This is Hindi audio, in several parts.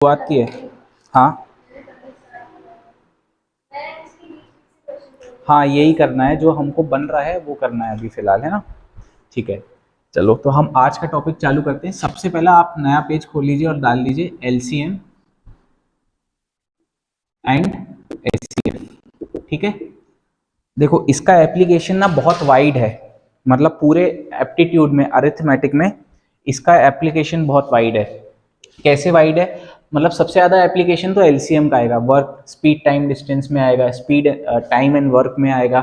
शुरुआत की है। हाँ हाँ, यही करना है, जो हमको बन रहा है वो करना है अभी फिलहाल, है ना। ठीक है, चलो तो हम आज का टॉपिक चालू करते हैं। सबसे पहला आप नया पेज खोल लीजिए और डाल लीजिए एलसीएम एंड एचसीएफ। ठीक है, देखो इसका एप्लीकेशन ना बहुत वाइड है, मतलब पूरे एप्टीट्यूड में, अरिथमेटिक में इसका एप्लीकेशन बहुत वाइड है। कैसे वाइड है, मतलब सबसे ज़्यादा एप्लीकेशन तो एलसीएम का आएगा, वर्क स्पीड टाइम डिस्टेंस में आएगा, स्पीड टाइम एंड वर्क में आएगा,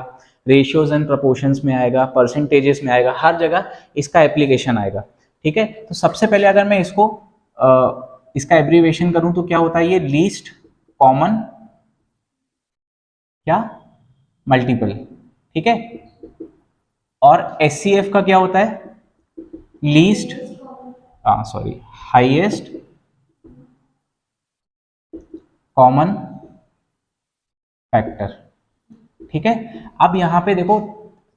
रेशियोज एंड प्रपोर्शंस में आएगा, परसेंटेजेस में आएगा, हर जगह इसका एप्लीकेशन आएगा। ठीक है, तो सबसे पहले अगर मैं इसका एब्रीवेशन करूं तो क्या होता है, ये लीस्ट कॉमन क्या मल्टीपल। ठीक है, और एचसीएफ का क्या होता है, least, sorry, highest common factor. ठीक है, अब यहाँ पे देखो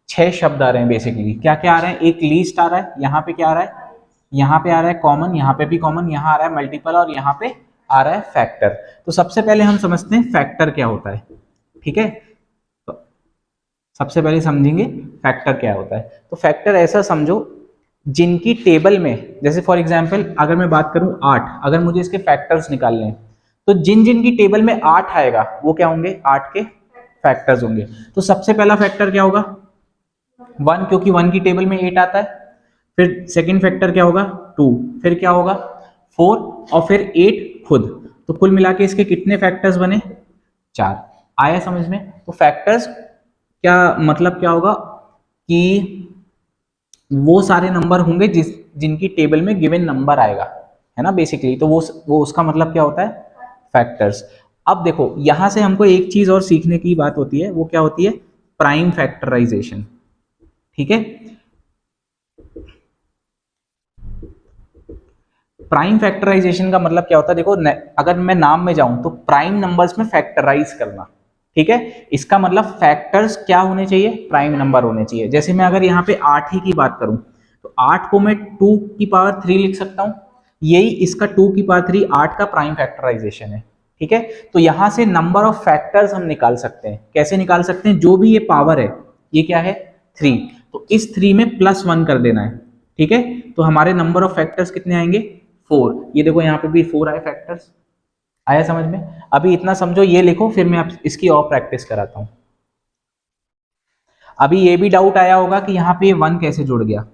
6 शब्द आ रहे हैं बेसिकली, क्या क्या आ रहे हैं, एक लीस्ट आ रहा है, यहाँ पे क्या आ रहा है, यहाँ पे आ रहा है कॉमन, यहाँ पे भी कॉमन, यहाँ आ रहा है मल्टीपल, और यहाँ पे आ रहा है फैक्टर। तो सबसे पहले हम समझते हैं फैक्टर क्या होता है। ठीक है, तो सबसे पहले समझेंगे फैक्टर क्या होता है। तो फैक्टर ऐसा समझो, जिनकी टेबल में, जैसे फॉर एग्जांपल अगर मैं बात करूं 8, अगर मुझे इसके फैक्टर्स निकालने हैं, तो जिन जिन की टेबल में 8 आएगा वो क्या होंगे, 8 के फैक्टर्स होंगे। तो सबसे पहला फैक्टर क्या होगा, 1, क्योंकि 1 की टेबल में 8 आता है। फिर सेकंड फैक्टर क्या होगा, 2, फिर क्या होगा 4, और फिर 8 खुद। तो कुल मिला के इसके कितने फैक्टर्स बने, 4। आया समझ में। तो फैक्टर्स क्या मतलब क्या होगा, कि वो सारे नंबर होंगे जिनकी टेबल में गिवन नंबर आएगा, है ना बेसिकली। तो वो उसका मतलब क्या होता है, फैक्टर्स। अब देखो यहां से हमको एक चीज और सीखने की बात होती है, वो क्या होती है, प्राइम फैक्टराइजेशन। ठीक है, प्राइम फैक्टराइजेशन का मतलब क्या होता है, देखो अगर मैं नाम में जाऊं तो प्राइम नंबर्स में फैक्टराइज करना। ठीक है, इसका मतलब फैक्टर्स क्या होने चाहिए, प्राइम नंबर होने चाहिए। जैसे मैं अगर यहाँ पे 8 ही की बात करूं, तो 8 को मैं 2 की पावर 3 लिख सकता हूं, यही इसका 2 की पावर 3 8 का प्राइम फैक्टराइजेशन है। ठीक है, तो यहां से नंबर ऑफ फैक्टर्स हम निकाल सकते हैं। कैसे निकाल सकते हैं, जो भी ये पावर है, ये क्या है 3, तो इस 3 में +1 कर देना है। ठीक है, तो हमारे नंबर ऑफ फैक्टर्स कितने आएंगे, 4। ये देखो यहाँ पे भी 4 आए फैक्टर्स। आया समझ में। अभी इतना समझो, ये लिखो, फिर मैं इसकी और प्रैक्टिस कराता हूँ। अभी ये भी डाउट आया होगा कि यहाँ पे 1 कैसे जुड़ गया,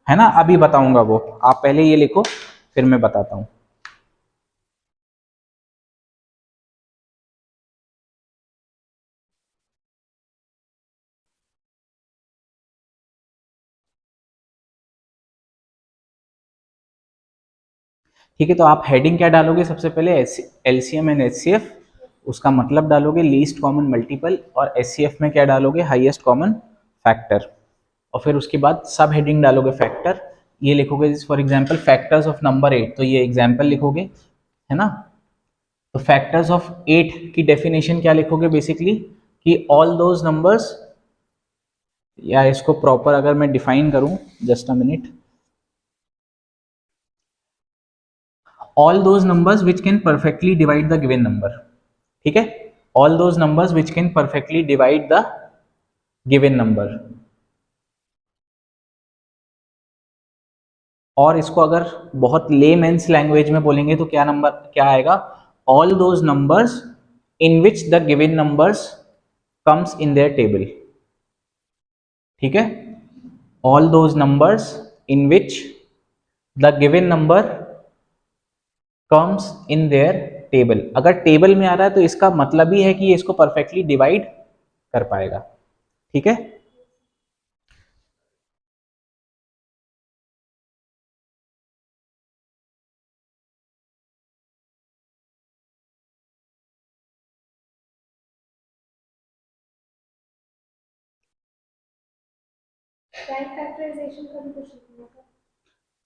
है ना, अभी बताऊंगा वो। आप पहले ये लिखो, फिर मैं बताता हूँ। ठीक है, तो आप हेडिंग क्या डालोगे, सबसे पहले एलसीएम एंड एचसीएफ, उसका मतलब डालोगे लीस्ट कॉमन मल्टीपल, और एचसीएफ में क्या डालोगे, हाईएस्ट कॉमन फैक्टर। और फिर उसके बाद सब हेडिंग डालोगे फैक्टर। ये लिखोगे for example factors of number 8, तो ये एग्जांपल लिखोगे, है ना। तो फैक्टर्स ऑफ 8 की डेफिनेशन क्या लिखोगे बेसिकली, कि ऑल दोज नंबर्स, या इसको प्रॉपर अगर मैं डिफाइन करूं, just a minute, all those numbers which can perfectly divide the given number। ठीक है, all those numbers which can perfectly divide the given number। और इसको अगर बहुत लेमेन्स लैंग्वेज में बोलेंगे तो क्या नंबर क्या आएगा, all those numbers in which the given numbers comes in their table। ठीक है, all those numbers in which the given number comes in their table। अगर टेबल में आ रहा है तो इसका मतलब ही है कि ये इसको परफेक्टली डिवाइड कर पाएगा। ठीक है,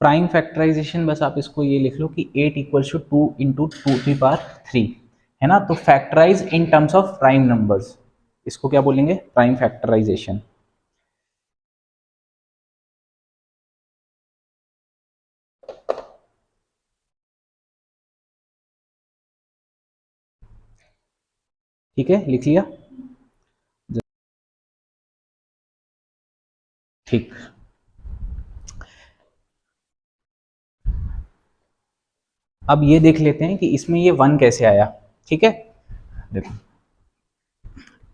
प्राइम फैक्टराइजेशन बस आप इसको ये लिख लो कि 8 इक्वल्स टू 2 × 2 की पावर 3, है ना। तो factorise in terms of prime numbers, इसको क्या बोलेंगे, प्राइम फैक्टराइजेशन। ठीक है, लिख लिया, ठीक। अब ये देख लेते हैं कि इसमें ये 1 कैसे आया। ठीक है, देखो,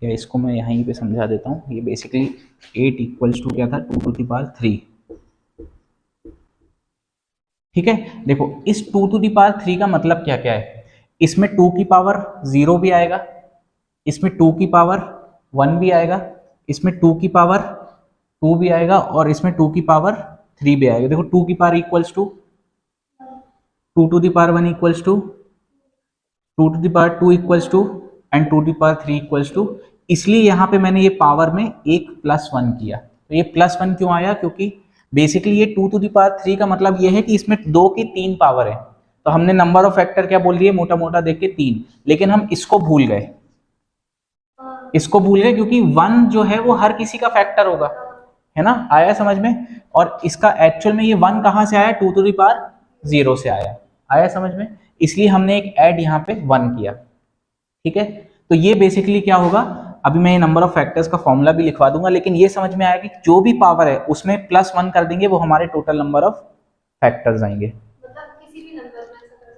या इसको मैं यहीं पे समझा देता हूँ। ये बेसिकली 8 इक्वल्स टू क्या था, 2 टू द पावर 3। ठीक है, देखो इस 2 टू द पावर 3 का मतलब क्या क्या है, इसमें 2 की पावर 0 भी आएगा, इसमें 2 की पावर 1 भी आएगा, इसमें 2 की पावर 2 भी आएगा, और इसमें 2 की पावर 3 भी आएगा। देखो 2 की power equals to 2 to the power 1 equals to 2 to the power 2 equals to and 2 to the power 3 equals to. इसलिए यहाँ पे मैंने ये पावर में एक +1 किया। तो ये +1 क्यों आया, क्योंकि बेसिकली ये 2 टू द पावर 3 का मतलब ये है कि इसमें 2 की 3 पावर है। तो हमने नंबर ऑफ फैक्टर क्या बोल दिए, मोटा मोटा देख के 3, लेकिन हम इसको भूल गए, इसको भूल गए क्योंकि 1 जो है वो हर किसी का फैक्टर होगा, है ना, आया समझ में। और इसका एक्चुअल में ये 1 कहाँ से आया, 2 टू द पावर 0 से आया समझ में, इसलिए हमने एक ऐड यहाँ पे 1 किया। ठीक है, तो ये बेसिकली क्या होगा, अभी मैं ये नंबर ऑफ फैक्टर्स का फॉर्मूला भी लिखवा दूंगा, लेकिन ये समझ में आया कि जो भी पावर है उसमें +1 कर देंगे, वो हमारे टोटल नंबर ऑफ फैक्टर्स आएंगे।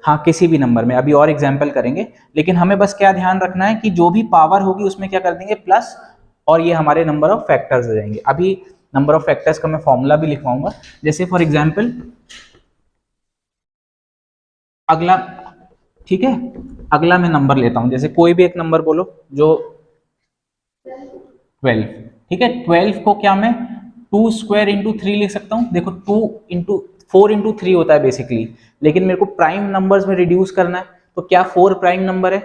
हाँ, किसी भी नंबर में, अभी और एग्जाम्पल करेंगे, लेकिन हमें बस क्या ध्यान रखना है कि जो भी पावर होगी उसमें क्या कर देंगे प्लस, और ये हमारे नंबर ऑफ फैक्टर्स आ जाएंगे। अभी नंबर ऑफ फैक्टर्स का मैं फॉर्मूला भी लिखवाऊंगा। जैसे फॉर एग्जाम्पल अगला, ठीक है, अगला मैं नंबर लेता हूं, जैसे कोई भी एक नंबर बोलो, जो 12। ठीक है, 12 को क्या मैं 2 स्क्वायर इंटू 3 लिख सकता हूँ। देखो 2 इंटू 4 इंटू 3 होता है बेसिकली, लेकिन मेरे को प्राइम नंबर्स में रिड्यूस करना है, तो क्या 4 प्राइम नंबर है?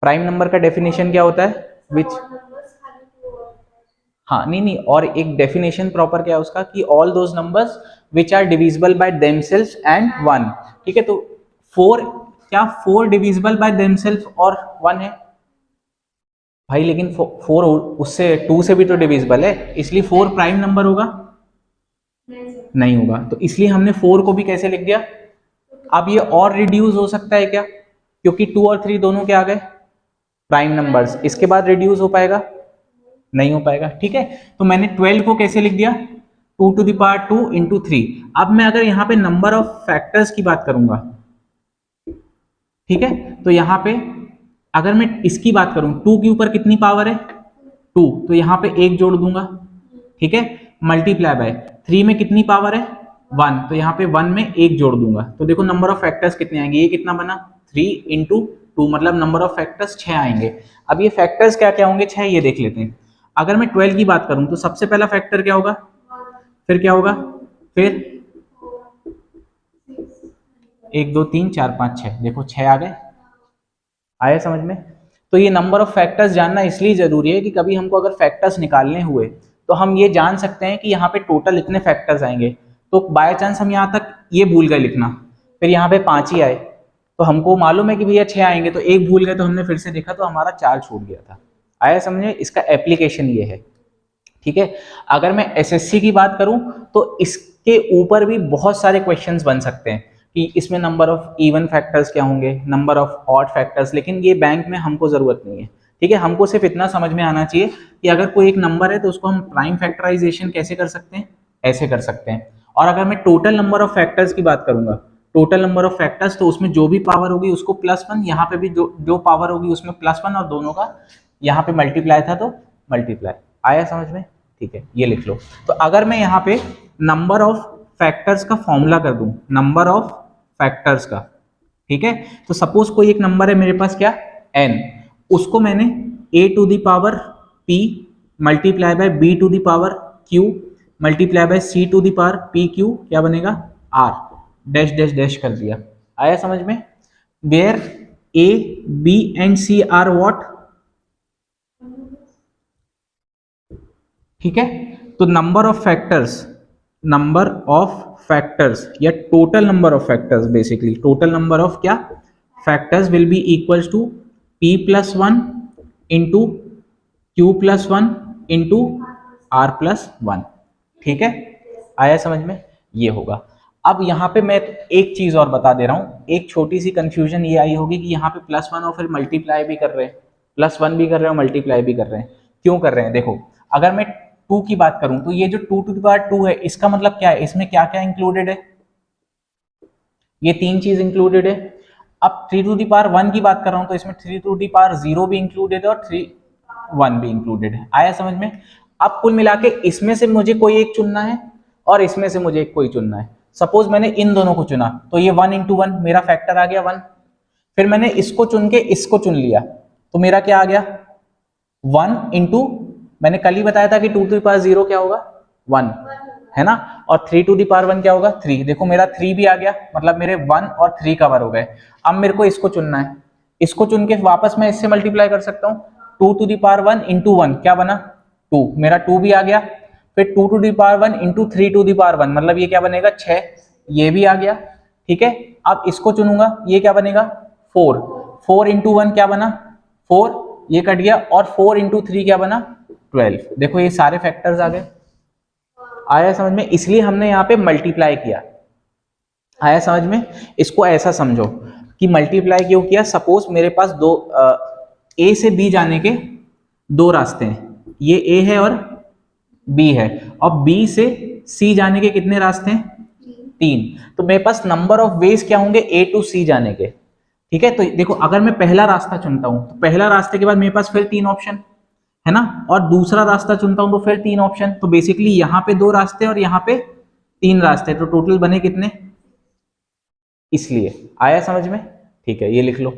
प्राइम नंबर का डेफिनेशन क्या होता है, विच, हाँ नहीं, और एक डेफिनेशन प्रॉपर क्या है उसका, कि all those numbers which are divisible by themselves and 1। ठीक है, तो 4, क्या 4 डिविजिबल बाय देमसेल्व्स और 1 है भाई, लेकिन 4 उससे 2 से भी तो डिविजिबल है, इसलिए 4 प्राइम नंबर होगा, नहीं होगा। तो इसलिए हमने 4 को भी कैसे लिख दिया। अब ये और रिड्यूस हो सकता है क्या, क्योंकि 2 और 3 दोनों क्या आ गए, प्राइम नंबर्स, इसके बाद रिड्यूस हो पाएगा, नहीं हो पाएगा। ठीक है, तो मैंने 12 को कैसे लिख दिया, 2 टू द पावर 2 इंटू 3। अब मैं अगर यहाँ पे नंबर ऑफ फैक्टर्स की बात करूंगा, ठीक है, तो यहाँ पे अगर मैं इसकी बात करूं, 2 के ऊपर कितनी पावर है 2, तो यहाँ पे 1 जोड़ दूंगा। ठीक है, मल्टीप्लाई बाय 3 में कितनी पावर है 1, तो यहाँ पे 1 में 1 जोड़ दूंगा। तो देखो नंबर ऑफ फैक्टर्स कितने आएंगे, ये कितना बना 3 इंटू 2, मतलब नंबर ऑफ फैक्टर्स 6 आएंगे। अब ये फैक्टर्स क्या क्या होंगे 6, ये देख लेते हैं। अगर मैं 12 की बात करूं तो सबसे पहला फैक्टर क्या होगा, फिर क्या होगा, फिर 1 2 3 4 5 6, देखो 6 आ गए, आया समझ में। तो ये नंबर ऑफ फैक्टर्स जानना इसलिए जरूरी है कि कभी हमको अगर फैक्टर्स निकालने हुए तो हम ये जान सकते हैं कि यहाँ पे टोटल इतने फैक्टर्स आएंगे। तो बाय चांस हम यहाँ तक ये भूल गए लिखना, फिर यहाँ पे 5 ही आए, तो हमको मालूम है कि भैया 6 आएंगे, तो 1 भूल गए, तो हमने फिर से देखा तो हमारा 4 छूट गया था। आया समझे, इसका एप्लीकेशन ये है। ठीक है, अगर मैं एसएससी की बात करूं तो इसके ऊपर भी बहुत सारे क्वेश्चंस बन सकते हैं कि इसमें नंबर ऑफ इवन फैक्टर्स क्या होंगे, नंबर ऑफ ऑड फैक्टर्स, लेकिन ये बैंक में हमको जरूरत नहीं है। ठीक है, हमको सिर्फ इतना समझ में आना चाहिए कि अगर कोई एक नंबर है तो उसको हम प्राइम फैक्टराइजेशन कैसे कर सकते हैं, ऐसे कर सकते हैं। और अगर मैं टोटल नंबर ऑफ फैक्टर्स की बात करूंगा, टोटल नंबर ऑफ फैक्टर्स, तो उसमें जो भी पावर होगी उसको +1, यहाँ पे भी जो पावर होगी उसमें +1, और दोनों का यहाँ पे मल्टीप्लाई था तो मल्टीप्लाई। आया समझ में, ठीक है, ये लिख लो। तो अगर मैं यहाँ पे नंबर ऑफ फैक्टर्स का फॉर्मूला कर दूं, नंबर ऑफ फैक्टर्स का, ठीक है, तो सपोज कोई एक नंबर है मेरे पास क्या n, उसको मैंने a to the power p multiply by b to the power q multiply by c to the power p q, क्या बनेगा r डैश डैश डैश कर दिया। आया समझ में, where a b and c are what, ठीक है। तो नंबर ऑफ फैक्टर्स या total number of factors, basically total number of क्या factors will be equals to p+1 into q+1 into r+1। ठीक है, आया समझ में, ये होगा। अब यहाँ पे मैं एक चीज और बता दे रहा हूँ, एक छोटी सी कंफ्यूजन ये आई होगी कि यहाँ पे +1 और फिर मल्टीप्लाई भी कर रहे हैं, +1 भी कर रहे हैं मल्टीप्लाई भी कर रहे हैं। क्यों कर रहे हैं? देखो, अगर मैं 2 की बात करूं तो ये जो 2 है, इसका मतलब क्या है, इसमें क्या क्या इंक्लूडेड है? ये 3 चीज इंक्लूडेड है। अब 3 की बात कर रहा हूं तो इसमें 3 भी इंक्लूडेड है और 1 भी इंक्लूडेड है। आया समझ में? अब कुल मिला के इसमें से मुझे कोई एक चुनना है और इसमें से मुझे कोई चुनना है। सपोज मैंने इन दोनों को चुना तो ये 1 × 1 मेरा फैक्टर आ गया 1। फिर मैंने इसको चुन के इसको चुन लिया तो मेरा क्या आ गया 1 इंटू, मैंने कल ही बताया था कि 2 क्या होगा 1 है ना, और 3 क्या होगा 3। देखो मेरा 3 भी आ गया, मतलब मेरे 1 और 3 कवर हो गए। अब मेरे को इसको चुनना है, इसको चुन के वापस मैं इससे मल्टीप्लाई कर सकता हूँ। 2 इंटू 1 क्या बना 2, मेरा 2 भी आ गया। फिर 2 इंटू 3 मतलब ये क्या बनेगा 6, ये भी आ गया। ठीक है, अब इसको चुनूंगा, ये क्या बनेगा 4। 4 इंटू 1 क्या बना 4, ये कट गया, और 4 इंटू 3 क्या बना 12। देखो ये सारे फैक्टर्स आ गए। आया समझ में? इसलिए हमने यहाँ पे मल्टीप्लाई किया। आया समझ में? इसको ऐसा समझो कि मल्टीप्लाई क्यों किया। सपोज मेरे पास दो ए से बी जाने के दो रास्ते हैं, ये ए है और बी है, और बी से सी जाने के कितने रास्ते हैं 3। तो मेरे पास नंबर ऑफ वेज क्या होंगे ए टू सी जाने के। ठीक है, तो देखो अगर मैं पहला रास्ता चुनता हूं तो पहला रास्ते के बाद मेरे पास फिर 3 ऑप्शन है ना, और दूसरा रास्ता चुनता हूं तो फिर 3 ऑप्शन। तो बेसिकली यहाँ पे 2 रास्ते और यहाँ पे 3 रास्ते, तो टोटल बने कितने, इसलिए। आया समझ में? ठीक है, ये लिख लो।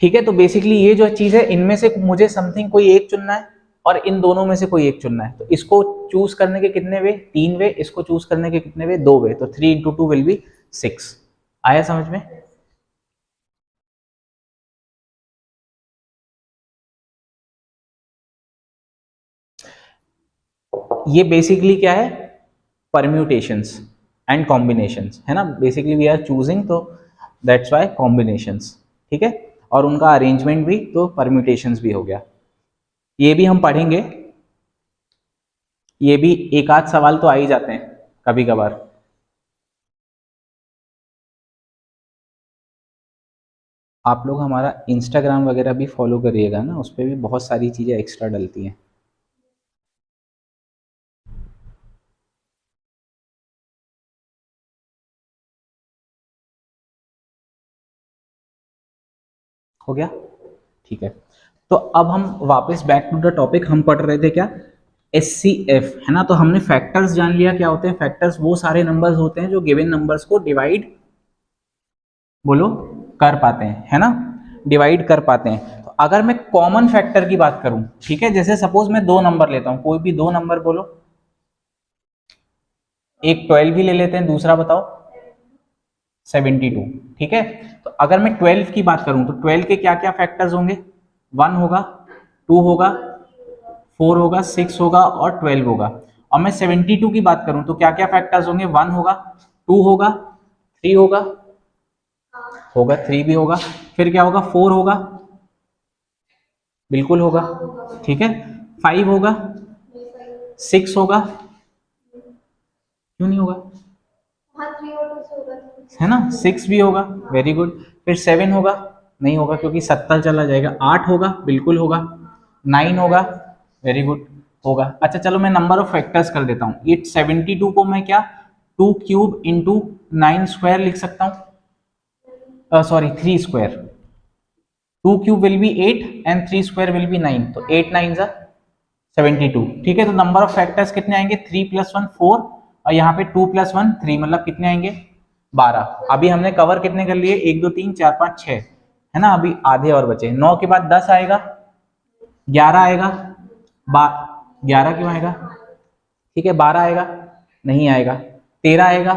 ठीक है, तो बेसिकली ये जो चीज है, इनमें से मुझे समथिंग कोई एक चुनना है और इन दोनों में से कोई एक चुनना है। तो इसको चूज करने के कितने वे 3 वे, इसको चूज करने के कितने वे 2 वे, तो 3 इंटू 2 विल बी 6। आया समझ में? ये बेसिकली क्या है, परम्यूटेशंस एंड कॉम्बिनेशंस है ना। बेसिकली वी आर चूजिंग, तो दैट्स वाई कॉम्बिनेशंस। ठीक है, और उनका अरेंजमेंट भी, तो परम्यूटेशंस भी हो गया। ये भी हम पढ़ेंगे, ये भी एक आध सवाल तो आ ही जाते हैं कभी कभार। आप लोग हमारा इंस्टाग्राम वगैरह भी फॉलो करिएगा ना, उस पर भी बहुत सारी चीज़ें एक्स्ट्रा डलती हैं। हो गया? ठीक है, तो अब हम वापस बैक टू द टॉपिक, हम पढ़ रहे थे क्या, SCF है ना। तो हमने फैक्टर्स जान लिया क्या होते हैं। फैक्टर्स वो सारे नंबर्स होते हैं जो गिवन नंबर्स को डिवाइड, बोलो, कर पाते हैं, है ना, डिवाइड कर पाते हैं। तो अगर मैं कॉमन फैक्टर की बात करूं, ठीक है, जैसे सपोज मैं 2 नंबर लेता हूं, कोई भी 2 नंबर बोलो, एक 12 भी ले लेते हैं, दूसरा बताओ 72। ठीक है, तो अगर मैं 12 की बात करूं तो 12 के क्या क्या फैक्टर्स होंगे, 1 होगा, 2 होगा, 4 होगा, 6 होगा और 12 होगा। और मैं 72 की बात करूं तो क्या क्या फैक्टर्स होंगे, 1 होगा, 2 होगा, 3 होगा, होगा 3 भी होगा, फिर क्या होगा 4 होगा, बिल्कुल होगा, ठीक है, 5 होगा, 6 होगा, क्यों नहीं होगा, है ना, 6 भी होगा, वेरी गुड। फिर 7 होगा, नहीं होगा क्योंकि 70 चला जाएगा। 8 होगा, बिल्कुल होगा। 9 होगा, वेरी गुड, होगा। अच्छा चलो मैं नंबर ऑफ फैक्टर्स कर देता हूँ। ये 72 को मैं क्या 2 क्यूब इंटू 9 स्क्वायर लिख सकता हूँ, sorry 3 square. 2 cube will be 8 and 3 square will be 9, तो 8 9 जा 72। ठीक है, तो नंबर ऑफ फैक्टर्स कितने आएंगे, 3 + 1 4, और यहाँ पे 2 + 1 3, मतलब कितने आएंगे 12। अभी हमने कवर कितने कर लिए, 1 2 3 4 5 6, है ना, अभी आधे और बचे। 9 के बाद 10 आएगा, 11 आएगा, 11 क्यों आएगा, ठीक है, 12 आएगा, नहीं आएगा, 13 आएगा,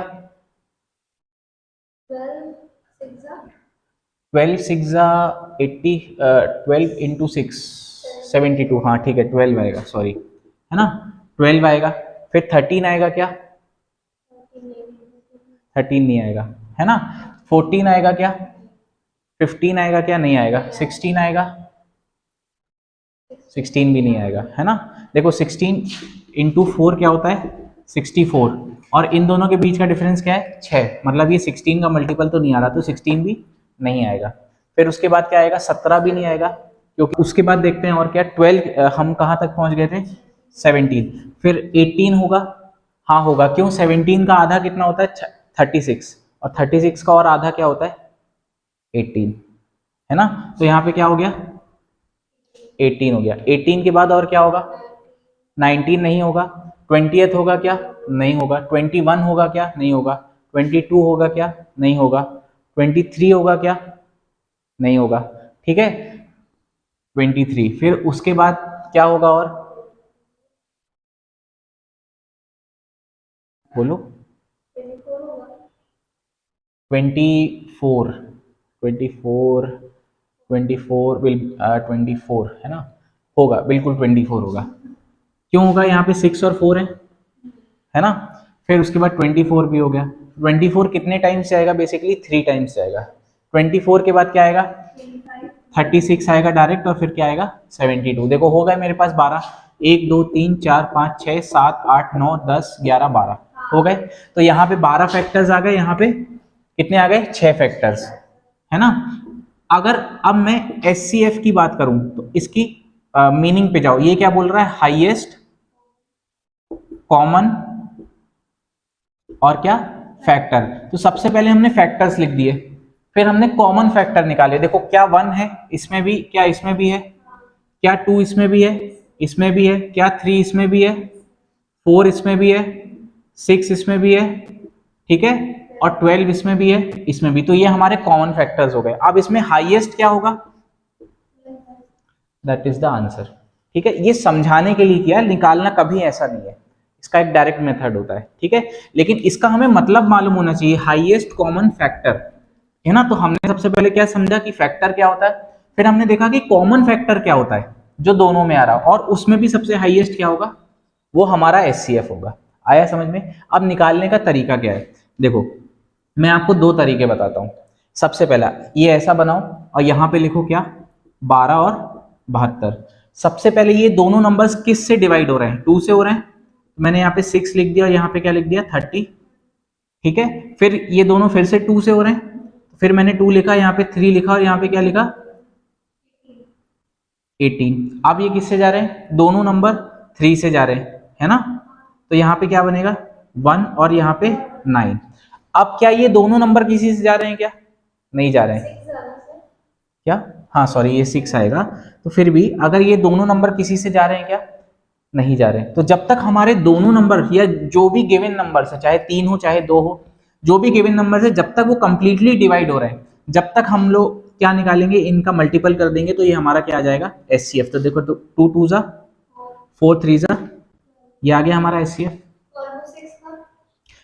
12 6 80, 12 इंटू 6 72, हाँ ठीक है 12 आएगा, सॉरी, है ना, 12 आएगा। फिर 13 आएगा क्या, 13 नहीं आएगा, है ना। 14 आएगा क्या, 15 आएगा क्या, नहीं आएगा। 16 आएगा, 16 भी नहीं आएगा, है ना। देखो 16 इंटू 4 क्या होता है 64, और इन दोनों के बीच का डिफरेंस क्या है 6, मतलब ये 16 का मल्टीपल तो नहीं आ रहा, तो 16 भी नहीं आएगा। फिर उसके बाद क्या आएगा 17 भी नहीं आएगा, क्योंकि उसके बाद देखते हैं और क्या 12, हम कहाँ तक पहुंच गए थे 17, फिर 18 होगा, हाँ होगा, क्यों 17 का आधा कितना होता है 36, और 36 का और आधा क्या होता है 18, है ना। तो यहाँ पे क्या हो गया 18 हो गया। 18 के बाद और क्या होगा 19 नहीं होगा, 20th होगा क्या नहीं होगा, 21 होगा क्या नहीं होगा, 22 होगा क्या नहीं होगा, 23 होगा क्या नहीं होगा, ठीक है 23। फिर उसके बाद क्या होगा और बोलो 24, 24, 24 विल 24 है ना, होगा बिल्कुल 24 होगा। क्यों होगा यहाँ पे 6 और 4 है ना। फिर उसके बाद 24 भी हो गया। 24 कितने टाइम्स से आएगा बेसिकली 3 टाइम्स से आएगा। 24 के बाद क्या आएगा 36 आएगा डायरेक्ट, और फिर क्या आएगा 72। देखो हो गए मेरे पास 12, 1 2 3 4 5 6 7 8 9 10 11 12 हो गए। तो यहाँ पे 12 फैक्टर्स आ गए, यहाँ पे कितने आ गए 6 फैक्टर्स, है ना। अगर अब मैं एचसीएफ की बात करूं तो इसकी मीनिंग पे जाओ, ये क्या बोल रहा है हाईएस्ट कॉमन और क्या फैक्टर। तो सबसे पहले हमने फैक्टर्स लिख दिए, फिर हमने कॉमन फैक्टर निकाले। देखो क्या 1 है इसमें भी, क्या इसमें भी है, क्या 2 इसमें भी है, इसमें भी है, क्या 3 इसमें भी है, 4 इसमें भी है, 6 इसमें भी है, ठीक है, और 12 इसमें भी है, इसमें भी। तो ये हमारे कॉमन फैक्टर्स हो गए। अब इसमें हाईएस्ट क्या होगा, दैट इज द आंसर, ठीक है। ये समझाने के लिए किया, निकालना कभी ऐसा नहीं है, इसका एक डायरेक्ट मेथड होता है, ठीक है। लेकिन इसका हमें मतलब मालूम होना चाहिए, हाईएस्ट कॉमन फैक्टर, है ना। तो हमने सबसे पहले क्या समझा कि फैक्टर क्या होता है, फिर हमने देखा कि कॉमन फैक्टर क्या होता है जो दोनों में आ रहा, और उसमें भी सबसे हाईएस्ट क्या होगा वो हमारा एचसीएफ होगा। आया समझ में। अब निकालने का तरीका क्या है, देखो मैं आपको दो तरीके बताता हूं। सबसे पहला ये ऐसा बनाओ और यहां पे लिखो क्या 12 और 72। सबसे पहले ये दोनों नंबर्स किस से डिवाइड हो रहे हैं 2 से हो रहे हैं, मैंने यहाँ पे 6 लिख दिया और यहाँ पे क्या लिख दिया 30, ठीक है। फिर ये दोनों फिर से 2 से हो रहे हैं, फिर मैंने 2 लिखा, यहाँ पे 3 लिखा और यहाँ पे क्या लिखा 18। अब ये किससे जा रहे हैं दोनों नंबर 3 से जा रहे हैं, है ना। तो यहाँ पे क्या बनेगा 1 और यहाँ पे 9। अब क्या ये दोनों नंबर किसी से जा रहे हैं क्या, नहीं जा रहे हैं क्या, हाँ सॉरी ये 6 आएगा। तो फिर भी अगर ये दोनों नंबर किसी से जा रहे हैं क्या, नहीं जा रहे। तो जब तक हमारे दोनों नंबर या जो भी गिवन नंबर है, चाहे 3 हो चाहे 2 हो, जो भी गिवन नंबर है, जब तक वो कंप्लीटली डिवाइड हो रहे हैं, जब तक हम लोग क्या निकालेंगे इनका मल्टीपल कर देंगे, तो ये हमारा क्या आ जाएगा एचसीएफ। तो देखो तो 2 2 जा 4 3 जा, ये आ गया हमारा एचसीएफ।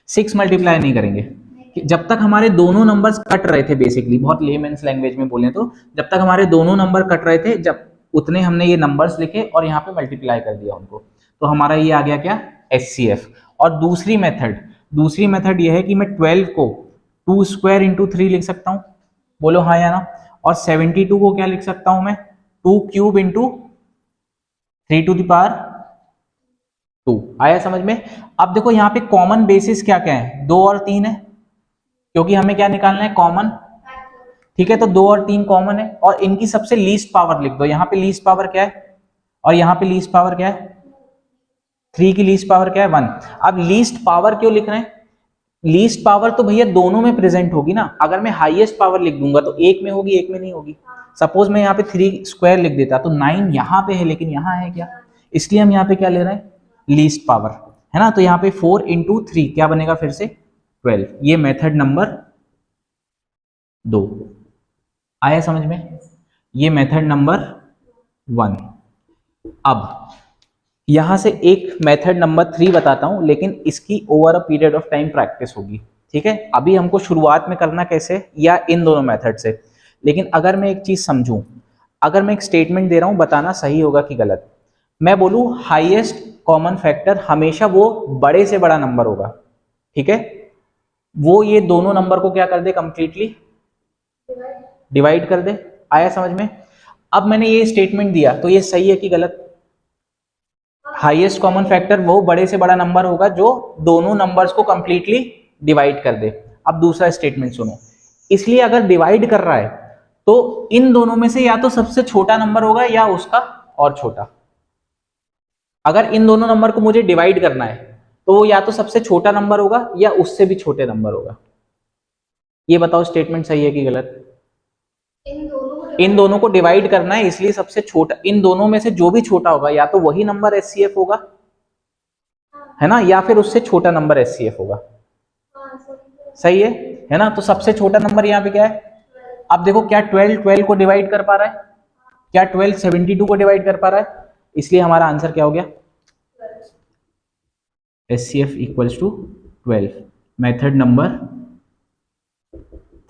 6 मल्टीप्लाई नहीं करेंगे जब तक हमारे दोनों नंबर्स कट रहे थे, बेसिकली बहुत लेमेंस लैंग्वेज में बोले तो जब तक हमारे दोनों नंबर कट रहे थे, जब उतने हमने ये नंबर्स लिखे और यहाँ पे मल्टीप्लाई कर दिया उनको, तो हमारा ये आ गया क्या एचसीएफ। और दूसरी मेथड ये है कि मैं 12 को 2 स्क्वायर इंटू 3 लिख सकता हूँ, बोलो हाँ या ना। और 72 को क्या लिख सकता हूं मैं 2 cube into 3 to the power 2। आया समझ में। अब देखो यहाँ पे कॉमन बेसिस क्या क्या है 2 और 3 है, क्योंकि हमें क्या निकालना है कॉमन, ठीक है। तो 2 और 3 कॉमन है, और इनकी सबसे लीस्ट पावर लिख दो। यहाँ पे लीस्ट पावर क्या है और यहाँ पे लीस्ट पावर क्या है 3 की लीस्ट पावर क्या है 1। अब लीस्ट पावर क्यों लिख रहे हैं, लीस्ट पावर तो भैया दोनों में प्रेजेंट होगी ना। अगर मैं हाईएस्ट पावर लिख दूंगा तो एक में होगी एक में नहीं होगी। सपोज मैं यहाँ पे 3 स्क्वायर लिख देता तो 9 यहाँ पे है लेकिन यहाँ है क्या, इसलिए हम यहाँ पे क्या ले रहे हैं लीस्ट पावर, है ना। तो यहाँ पे 4 इंटू 3 क्या बनेगा फिर से 12। ये मेथड नंबर 2 आया समझ में। ये मेथड नंबर 1। अब यहां से एक मेथड नंबर 3 बताता हूं, लेकिन इसकी over a period of time practice होगी, ठीक है। अभी हमको शुरुआत में करना कैसे या इन दोनों मेथड से। लेकिन अगर मैं एक चीज समझूं, अगर मैं एक स्टेटमेंट दे रहा हूं, बताना सही होगा कि गलत। मैं बोलूं हाईएस्ट कॉमन फैक्टर हमेशा वो बड़े से बड़ा नंबर होगा, ठीक है। वो ये दोनों नंबर को क्या कर दे कंप्लीटली डिवाइड कर दे। आया समझ में। अब मैंने ये स्टेटमेंट दिया तो ये सही है कि गलत? हाईएस्ट कॉमन फैक्टर वो बड़े से बड़ा नंबर होगा जो दोनों नंबर्स को कंप्लीटली डिवाइड कर दे। अब दूसरा स्टेटमेंट सुनो, इसलिए अगर डिवाइड कर रहा है तो इन दोनों में से या तो सबसे छोटा नंबर होगा या उसका और छोटा। अगर इन दोनों नंबर को मुझे डिवाइड करना है तो वो या तो सबसे छोटा नंबर होगा या उससे भी छोटे नंबर होगा। ये बताओ स्टेटमेंट सही है कि गलत? इन दोनों को डिवाइड करना है इसलिए सबसे छोटा, इन दोनों में से जो भी छोटा होगा या तो वही नंबर एचसीएफ होगा, है ना, या फिर उससे छोटा नंबर एचसीएफ होगा। सही है ना? तो सबसे छोटा नंबर यहाँ पे क्या है? अब देखो, क्या 12 को डिवाइड कर पा रहा है? क्या 12 72 को डिवाइड कर पा रहा है? इसलिए हमारा आंसर क्या हो गया? HCF equals to 12, method number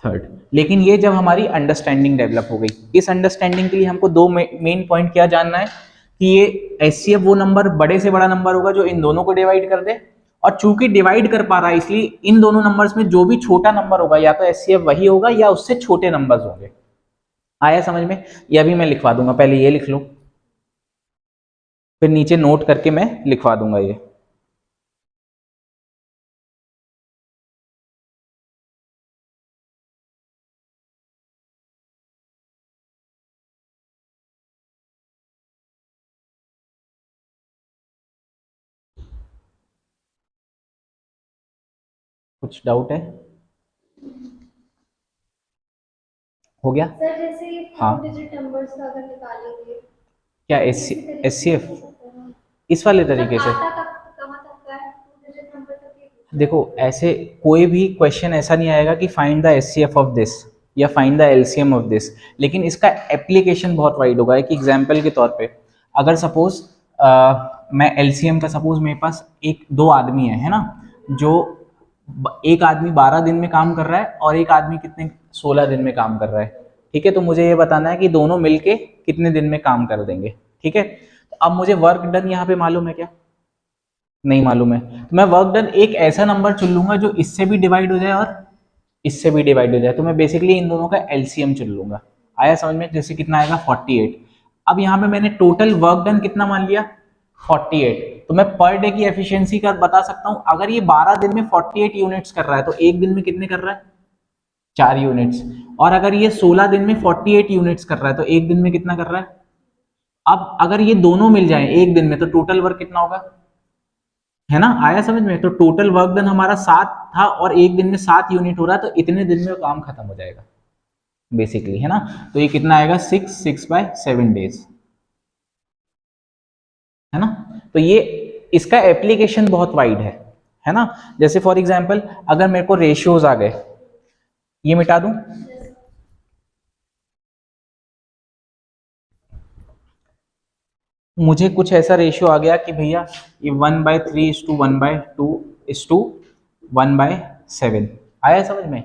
third. लेकिन ये जब हमारी अंडरस्टैंडिंग डेवलप हो गई, इस अंडरस्टैंडिंग के लिए हमको दो मेन पॉइंट क्या जानना है कि ये एचसीएफ वो नंबर बड़े से बड़ा नंबर होगा जो इन दोनों को डिवाइड कर दे, और चूंकि डिवाइड कर पा रहा है इसलिए इन दोनों नंबर्स में जो भी छोटा नंबर होगा या तो एचसीएफ वही होगा या उससे छोटे नंबर्स होंगे। आया समझ में? ये अभी मैं लिखवा दूंगा, पहले ये लिख लो, फिर नीचे नोट करके मैं लिखवा दूंगा ये। कुछ डाउट है? हो गया सर? जैसे हाँ, 4 डिजिट नंबर्स का अगर निकालेंगे क्या एचसीएफ इस वाले तरीके से? आता कहाँ तक का है? 2 डिजिट नंबर तक देखो, ऐसे कोई भी क्वेश्चन ऐसा नहीं आएगा कि find the HCF of this या find the LCM of this, लेकिन इसका एप्लीकेशन बहुत वाइड होगा। एक एग्जांपल के तौर पे, अगर सपोज मैं एलसीएम का, सपोज मेरे पास दो आदमी है ना, जो एक आदमी 12 दिन में काम कर रहा है और एक आदमी कितने 16 दिन में काम कर रहा है। ठीक है, तो मुझे ये बताना है कि दोनों मिलके कितने दिन में काम कर देंगे। ठीक है, तो अब मुझे वर्क डन यहाँ पे मालूम है क्या? नहीं मालूम है। तो मैं वर्क डन एक ऐसा नंबर चुन लूंगा जो इससे भी डिवाइड हो जाए और इससे भी डिवाइड हो जाए, तो मैं बेसिकली इन दोनों का एलसीएम चुन लूंगा। आया समझ में? जैसे कितना आएगा 48। अब यहाँ पे मैंने टोटल वर्क डन कितना मान लिया? 48। तो मैं पर डे की एफिशिएंसी का बता सकता हूँ, अगर ये 12 दिन में 48 यूनिट्स कर रहा है तो एक दिन में कितने कर रहा है? 4 यूनिट्स। और अगर ये 16 दिन में 48 यूनिट्स कर रहा है तो एक दिन में कितना कर रहा है? अब अगर ये दोनों मिल जाए एक दिन में तो टोटल वर्क कितना होगा? है ना? आया समझ में? तो टोटल वर्क डन हमारा 7 था और एक दिन में 7 यूनिट हो रहा है, तो इतने दिन में काम खत्म हो जाएगा बेसिकली, है ना? तो ये कितना आएगा? 6/7 डेज, है ना? तो ये इसका एप्लीकेशन बहुत वाइड है ना? जैसे फॉर एग्जांपल अगर मेरे को रेशियोज आ गए, ये मिटा दूं, मुझे कुछ ऐसा रेशियो आ गया कि भैया ये 1/3:1/2:1/7 आया समझ में?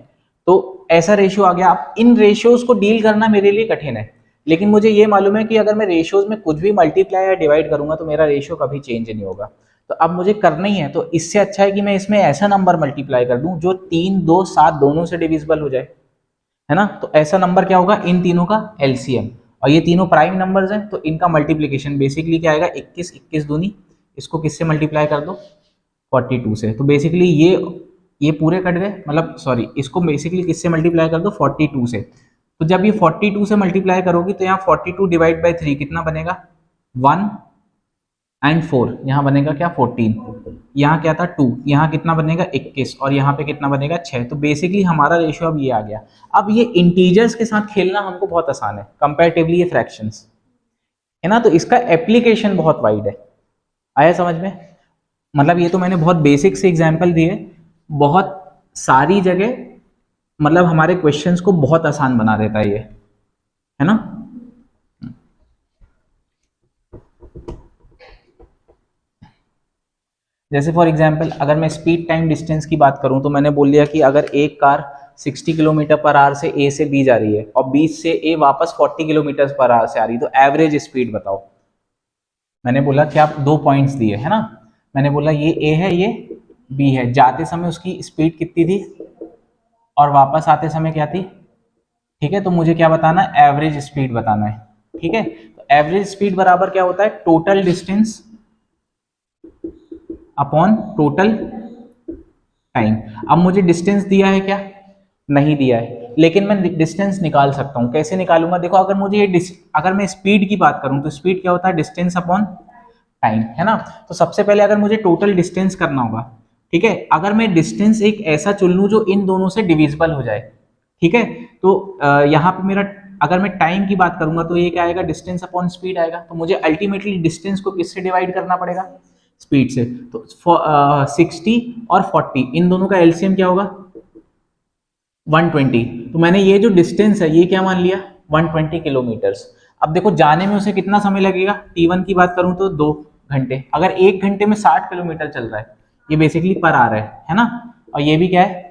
तो ऐसा रेशियो आ गया। अब इन रेशियोज को डील करना मेरे लिए कठिन है, लेकिन मुझे ये मालूम है कि अगर मैं रेशियोज में कुछ भी मल्टीप्लाई या डिवाइड करूंगा तो मेरा रेशियो कभी चेंज नहीं होगा। तो अब मुझे करना ही है, तो इससे अच्छा है कि मैं इसमें ऐसा नंबर मल्टीप्लाई कर दूं जो 3, 2, 7 दोनों से डिविजिबल हो जाए, है ना? तो ऐसा नंबर क्या होगा? इन तीनों का एलसीएम, और ये तीनों प्राइम नंबर्स हैं तो इनका मल्टीप्लिकेशन बेसिकली क्या आएगा? 21, 21 दूनी, इसको किससे मल्टीप्लाई कर दो? 42 से। तो बेसिकली ये पूरे कट गए, मतलब सॉरी, इसको बेसिकली किससे मल्टीप्लाई कर दो? 42 से। तो जब ये 42 से मल्टीप्लाई करोगी तो यहाँ 42 डिवाइड बाई 3 कितना बनेगा? 1 एंड 4, यहाँ बनेगा क्या? 14। यहाँ क्या था? 2। यहाँ कितना बनेगा? 21। और यहाँ पे कितना बनेगा? 6। तो बेसिकली हमारा रेशियो अब ये आ गया। अब ये इंटीजर्स के साथ खेलना हमको बहुत आसान है कंपैरेटिवली ये फ्रैक्शंस, है ना? तो इसका एप्लीकेशन बहुत वाइड है। आया समझ में? मतलब ये तो मैंने बहुत बेसिक से एग्जांपल दिए, बहुत सारी जगह मतलब हमारे क्वेश्चंस को बहुत आसान बना देता है ये, है ना? जैसे फॉर एग्जांपल अगर मैं स्पीड टाइम डिस्टेंस की बात करूं तो मैंने बोल दिया कि अगर एक कार 60 किलोमीटर पर आवर से ए से बी जा रही है और बी से ए वापस 40 किलोमीटर पर आवर से आ रही है, तो एवरेज स्पीड बताओ। मैंने बोला कि आप दो पॉइंट्स दिए, है ना? मैंने बोला ये ए है, ये बी है, जाते समय उसकी स्पीड कितनी थी और वापस आते समय क्या थी? ठीक है, तो मुझे क्या बताना है? एवरेज स्पीड बताना है। ठीक है, तो एवरेज स्पीड बराबर क्या होता है, total distance upon total time. अब मुझे डिस्टेंस दिया है क्या, नहीं दिया है, लेकिन मैं डिस्टेंस निकाल सकता हूं। कैसे निकालूंगा, देखो अगर मुझे ये अगर मैं स्पीड की बात करूं तो स्पीड क्या होता है, डिस्टेंस अपॉन टाइम, है ना। तो सबसे पहले अगर मुझे टोटल डिस्टेंस करना होगा, ठीक है, अगर मैं डिस्टेंस एक ऐसा चुन लूं जो इन दोनों से डिविजिबल हो जाए, ठीक है, तो यहाँ पे मेरा अगर मैं टाइम की बात करूंगा तो ये क्या आएगा, डिस्टेंस अपॉन स्पीड आएगा। तो मुझे अल्टीमेटली डिस्टेंस को किससे डिवाइड करना पड़ेगा, स्पीड से। तो 60 और 40 इन दोनों का एलसीएम क्या होगा, 120। तो मैंने ये जो डिस्टेंस है ये क्या मान लिया, 120 किलोमीटर्स। अब देखो जाने में उसे कितना समय लगेगा, T1 की बात करूं तो 2 घंटे। अगर 1 घंटे में 60 किलोमीटर चल रहा है, ये बेसिकली पर आवर है ना, और ये भी क्या है,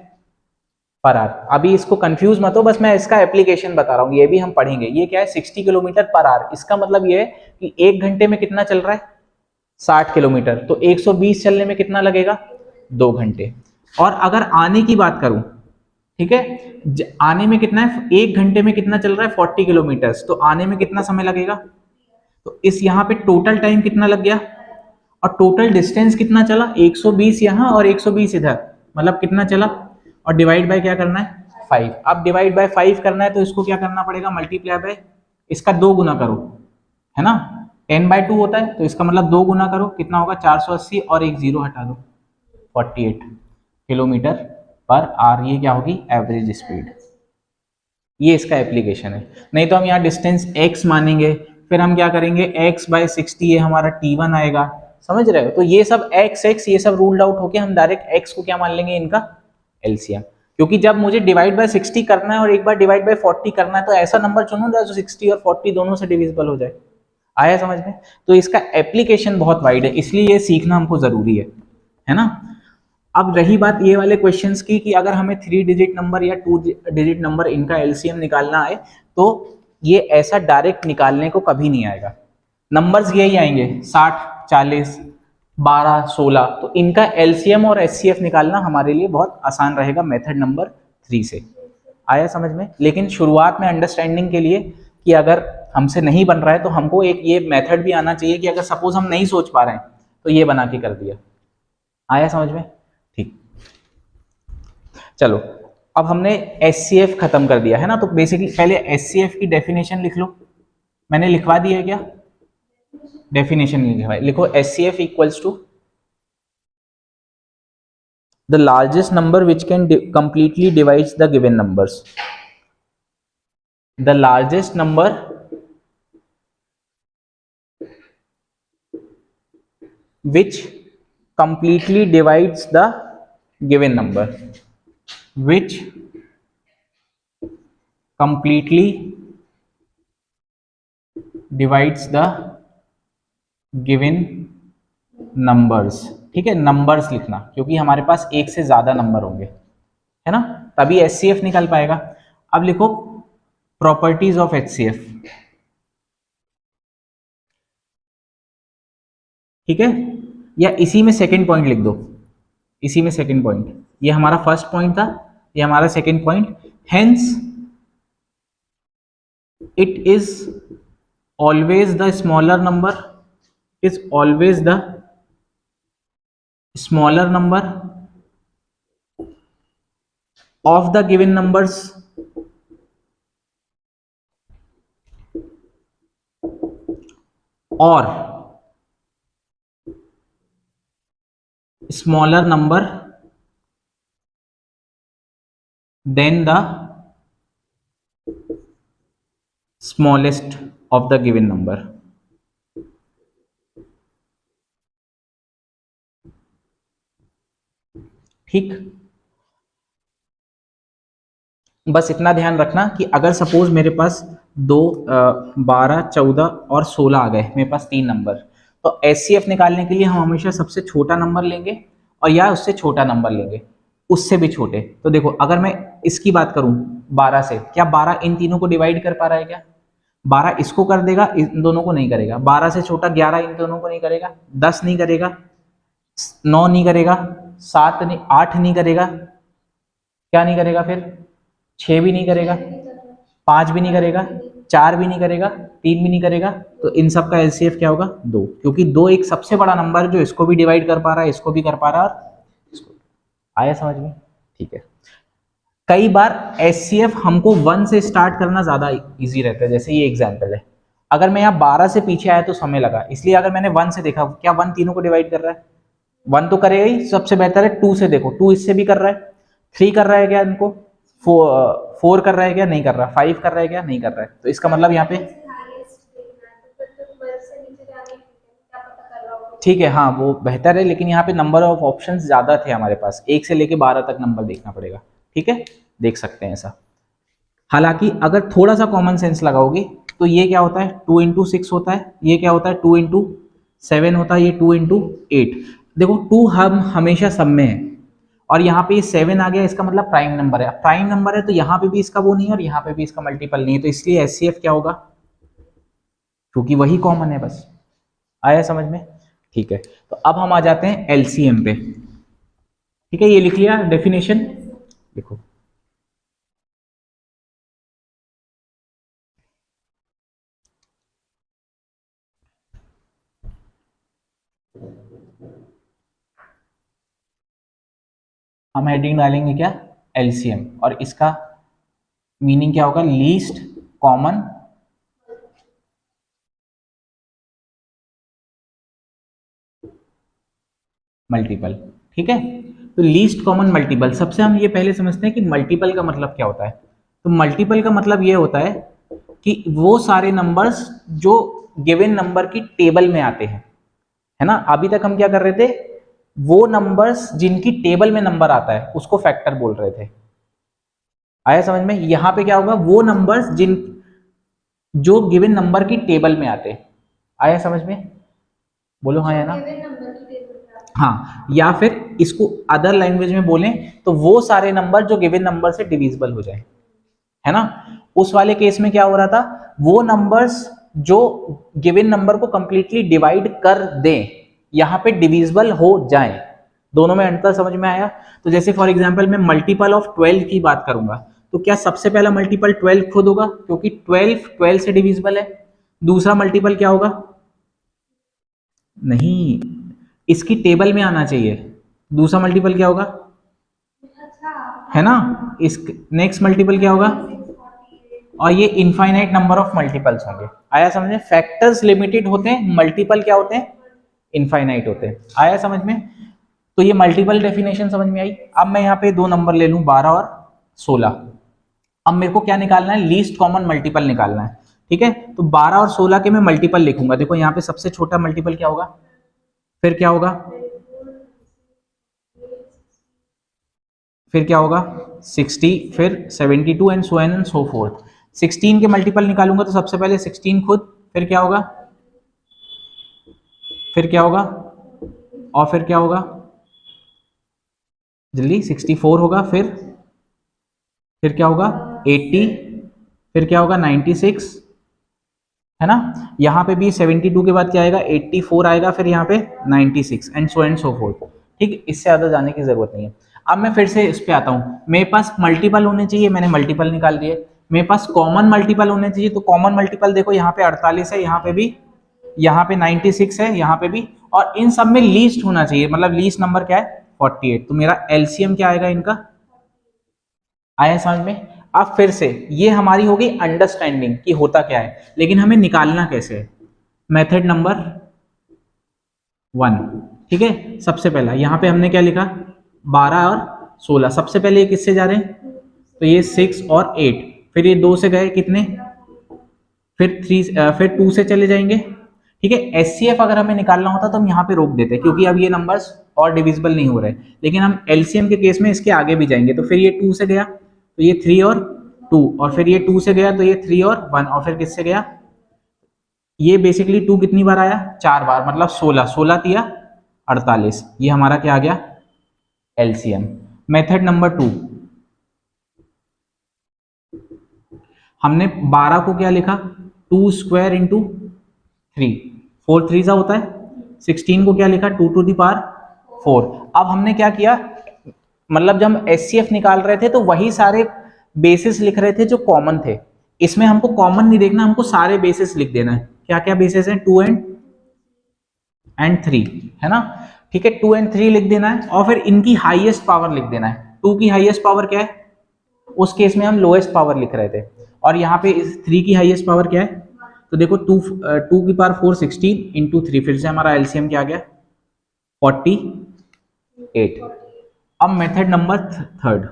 पर आवर। अभी इसको कंफ्यूज मत हो, बस मैं इसका एप्लीकेशन बता रहा हूँ, ये भी हम पढ़ेंगे। ये क्या है, 60 किलोमीटर पर आवर। इसका मतलब ये है कि 1 घंटे में कितना चल रहा है, 60 किलोमीटर। तो 120 चलने में कितना लगेगा, 2 घंटे। और अगर आने की बात करूं, ठीक है, आने में कितना है, 1 घंटे में कितना चल रहा है, 40 किलोमीटर। तो आने में कितना समय लगेगा, तो इस यहाँ पे टोटल टाइम कितना लग गया, और टोटल डिस्टेंस कितना चला, 120 यहाँ और 120 इधर, मतलब कितना चला, और डिवाइड बाय क्या करना है, 5। अब डिवाइड बाय 5 करना है तो इसको क्या करना पड़ेगा, मल्टीप्लाई बाय, इसका 2 गुना करो, है ना, 10/2 होता है, तो इसका मतलब 2 गुना करो, कितना होगा, 480, और एक जीरो हटा दो, 48 किलोमीटर पर आवर। ये क्या होगी, एवरेज स्पीड। ये इसका एप्लीकेशन है। नहीं तो हम यहाँ डिस्टेंस x मानेंगे, फिर हम क्या करेंगे, x/60 ये हमारा T1 आएगा, समझ रहे हो। तो ये सब x ये सब रूल्ड आउट होके हम डायरेक्ट x को क्या मान लेंगे, इनका एलसीएम। क्योंकि जब मुझे डिवाइड बाय 60 करना है और एक बार डिवाइड बाय 40 करना है, तो ऐसा नंबर चुनूंगा जो 60 और 40 दोनों से डिविजिबल हो जाए। आया समझ में। तो इसका एप्लीकेशन बहुत वाइड है, इसलिए ये सीखना हमको जरूरी है ना। अब रही बात ये वाले क्वेश्चंस की कि अगर हमें 3 डिजिट नंबर या 2 डिजिट नंबर इनका एलसीएम निकालना है, तो ये ऐसा डायरेक्ट निकालने को कभी नहीं आएगा। नंबर्स यही आएंगे 60, 40, 12, 16। तो इनका एलसीएम और एचसीएफ निकालना हमारे लिए बहुत आसान रहेगा मेथड नंबर 3 से। आया समझ में। लेकिन शुरुआत में अंडरस्टैंडिंग के लिए कि अगर हमसे नहीं बन रहा है तो हमको एक ये मेथड भी आना चाहिए कि अगर सपोज हम नहीं सोच पा रहे हैं तो ये बना के कर दिया। आया समझ में, ठीक। चलो अब हमने एचसीएफ खत्म कर दिया है ना, तो बेसिकली पहले एचसीएफ की डेफिनेशन लिख लो। मैंने लिखवा दिया है क्या, डेफिनेशन लिखवा, लिखो HCF equals to the largest number which can completely divides the given numbers. The largest number which completely divides the given number, which completely divides the given numbers। ठीक है, नंबर्स लिखना क्योंकि हमारे पास एक से ज्यादा नंबर होंगे, है ना, तभी एचसीएफ निकल पाएगा। अब लिखो प्रॉपर्टीज ऑफ एचसीएफ। ठीक है, या इसी में सेकंड पॉइंट लिख दो, इसी में सेकंड पॉइंट। ये हमारा फर्स्ट पॉइंट था, ये हमारा second point. Hence it is always the smaller number, is always the smaller number of the given numbers or smaller number than the smallest of the given number। ठीक, बस इतना ध्यान रखना कि अगर सपोज मेरे पास 2, 12, 14 और 16 आ गए, मेरे पास 3 नंबर, तो एचसीएफ निकालने के लिए हम हमेशा सबसे छोटा नंबर लेंगे और या उससे छोटा नंबर लेंगे, उससे भी छोटे। तो देखो अगर मैं इसकी बात करूं 12 से, क्या 12 इन तीनों को डिवाइड कर पा रहा है क्या, 12 इसको कर देगा, इन दोनों को नहीं करेगा। 12 से छोटा 11 इन दोनों को नहीं करेगा, 10 नहीं करेगा, 9 नहीं करेगा, 7 नहीं, 8 नहीं करेगा, क्या नहीं करेगा, फिर 6 भी नहीं करेगा, 5 भी नहीं करेगा, 4 भी नहीं करेगा, 3 भी नहीं करेगा, तो इन सब का एलसीएफ क्या होगा 2, क्योंकि 2 एक सबसे बड़ा नंबर है जो इसको भी डिवाइड कर पा रहा है, इसको भी कर पा रहा है और इसको। आया समझ में? ठीक है। कई बार एचसीएफ हमको 1 से स्टार्ट करना ज्यादा इजी रहता है, जैसे ये एग्जांपल है। अगर मैं यहाँ 12 से पीछे आया तो समय लगा, इसलिए अगर मैंने 1 से देखा, क्या 1 तीनों को डिवाइड कर रहा है? 1 तो करेगा ही, सबसे बेहतर है 2 से देखो, 2 इससे भी कर रहा है, 3 कर रहा है क्या इनको, 4 कर रहा है क्या, नहीं कर रहा, 5 कर रहा है क्या, नहीं कर रहा है, तो इसका मतलब यहाँ पे ठीक है, हाँ वो बेहतर है, लेकिन यहाँ पे नंबर ऑफ ऑप्शंस ज्यादा थे हमारे पास, 1 से लेके 12 तक नंबर देखना पड़ेगा। ठीक है, देख सकते हैं ऐसा। हालांकि अगर थोड़ा सा कॉमन सेंस लगाओगे तो ये क्या होता है 2 इंटू 6 होता है, ये क्या होता है 2 इंटू 7 होता है, ये 2 इंटू 8। देखो 2 हम हमेशा सब में है, और यहाँ पे ये 7 आ गया, इसका मतलब प्राइम नंबर है। प्राइम नंबर है तो यहाँ पे भी इसका वो नहीं है और यहाँ पे भी इसका मल्टीपल नहीं है, तो इसलिए एचसीएफ क्या होगा, क्योंकि वही कॉमन है बस। आया समझ में? ठीक है, तो अब हम आ जाते हैं एलसीएम पे। ठीक है, ये लिख लिया डेफिनेशन, देखो हम हेडिंग डालेंगे क्या, एलसीएम, और इसका मीनिंग क्या होगा, लीस्ट कॉमन मल्टीपल। ठीक है, तो लीस्ट कॉमन मल्टीपल, सबसे हम ये पहले समझते हैं कि मल्टीपल का मतलब क्या होता है। तो मल्टीपल का मतलब ये होता है कि वो सारे नंबर्स जो गिवन नंबर की टेबल में आते हैं, है ना। अभी तक हम क्या कर रहे थे, वो नंबर्स जिनकी टेबल में नंबर आता है उसको फैक्टर बोल रहे थे। आया समझ में? यहां पे क्या होगा, वो नंबर्स जिन जो गिवन नंबर की टेबल में आते हैं। आया समझ में? बोलो हाँ या ना। हाँ, या फिर इसको अदर लैंग्वेज में बोलें तो वो सारे नंबर जो गिवन नंबर से डिविजिबल हो जाए, है ना। उस वाले केस में क्या हो रहा था, वो नंबर्स जो गिवन नंबर को कंप्लीटली डिवाइड कर दें, यहां पे डिविजिबल हो जाए। दोनों में अंतर समझ में आया? तो जैसे फॉर एग्जांपल मैं मल्टीपल ऑफ 12 की बात करूंगा, तो क्या सबसे पहला मल्टीपल 12 खुद होगा, क्योंकि 12 से डिविजिबल है। दूसरा मल्टीपल क्या होगा, नहीं, इसकी टेबल में आना चाहिए। दूसरा मल्टीपल क्या होगा, है ना। इस नेक्स्ट मल्टीपल क्या होगा, और ये इनफाइनाइट नंबर ऑफ मल्टीपल्स होंगे। आया समझ में? फैक्टर्स लिमिटेड होते हैं, मल्टीपल क्या होते हैं, इनफाइनाइट होते हैं। आया समझ में? तो ये मल्टीपल डेफिनेशन समझ में आई। अब मैं यहाँ पे 2 नंबर ले लूं, 12 और 16। अब मेरे को क्या निकालना है, लीस्ट कॉमन मल्टीपल निकालना है। ठीक है, तो 12 और 16 के मैं मल्टीपल लिखूंगा। देखो यहाँ पे सबसे छोटा मल्टीपल क्या होगा, फिर क्या होगा, फिर क्या होगा 60, फिर 72 and so on and so forth. 16 के मल्टीपल निकालूंगा तो सबसे पहले 16 खुद, फिर क्या होगा, फिर क्या होगा, और फिर क्या होगा, जल्दी 64 होगा, फिर क्या होगा 80, फिर क्या होगा 96, है ना। यहाँ पे भी 72 के बाद क्या आएगा 84 आएगा, फिर यहाँ पे 96 एंड सो फोर्थ। ठीक, इससे ज़्यादा जाने की जरूरत नहीं है। अब मैं फिर से इस पे आता हूँ, मेरे पास मल्टीपल होने चाहिए, मैंने मल्टीपल निकाल दिए। मेरे पास कॉमन मल्टीपल होने चाहिए, तो कॉमन मल्टीपल देखो यहाँ पे 48 है, यहाँ पे भी, यहाँ पे 96 है, यहाँ पे भी, और इन सब में लीस्ट होना चाहिए, मतलब लीस्ट नंबर क्या है 48। तो मेरा एलसीएम क्या आएगा इनका। आया समझ में? अब फिर से ये हमारी होगी अंडरस्टैंडिंग कि होता क्या है, लेकिन हमें निकालना कैसे है। मेथड नंबर 1, ठीक है। सबसे पहला यहाँ पे हमने क्या लिखा, 12 और 16। सबसे पहले ये किससे जा रहे हैं, तो ये 6 और 8, फिर ये 2 से गए कितने, फिर 3, फिर 2 से चले जाएंगे। ठीक है, एचसीएफ अगर हमें निकालना होता तो हम यहाँ पे रोक देते, क्योंकि अब ये नंबर्स और डिविजिबल नहीं हो रहे। लेकिन हम एलसीएम के केस में इसके आगे भी जाएंगे, तो फिर ये 2 से गया तो ये 3 और 2, और फिर ये 2 से गया तो ये 3 और 1, और फिर किससे गया, ये बेसिकली 2 कितनी बार आया, 4 बार, मतलब 16, 16 तिया 48। ये हमारा क्या आ गया एलसीएम। मेथड नंबर 2, हमने 12 को क्या लिखा 2 स्क्वायर इंटू 3, 4 3 सा होता है। 16 को क्या लिखा 2 टू द पावर 4। अब हमने क्या किया, मतलब जब हम एचसीएफ निकाल रहे थे तो वही सारे बेसिस लिख रहे थे जो कॉमन थे। इसमें हमको कॉमन नहीं देखना, हमको सारे बेसिस लिख देना है। क्या क्या बेसिस हैं? 2 एंड 3, है ना? ठीक है, 2 एंड 3 लिख देना है और फिर इनकी हाईएस्ट पावर लिख देना है। 2 की हाईएस्ट पावर क्या है? उस केस में हम लोएस्ट पावर लिख रहे थे, और यहाँ पे 3 की हाईएस्ट पावर क्या है? तो देखो 2 की पावर 4 16 इंटू 3, फिर से हमारा एलसीएम क्या आ गया? 48। अब मेथड नंबर थर्ड।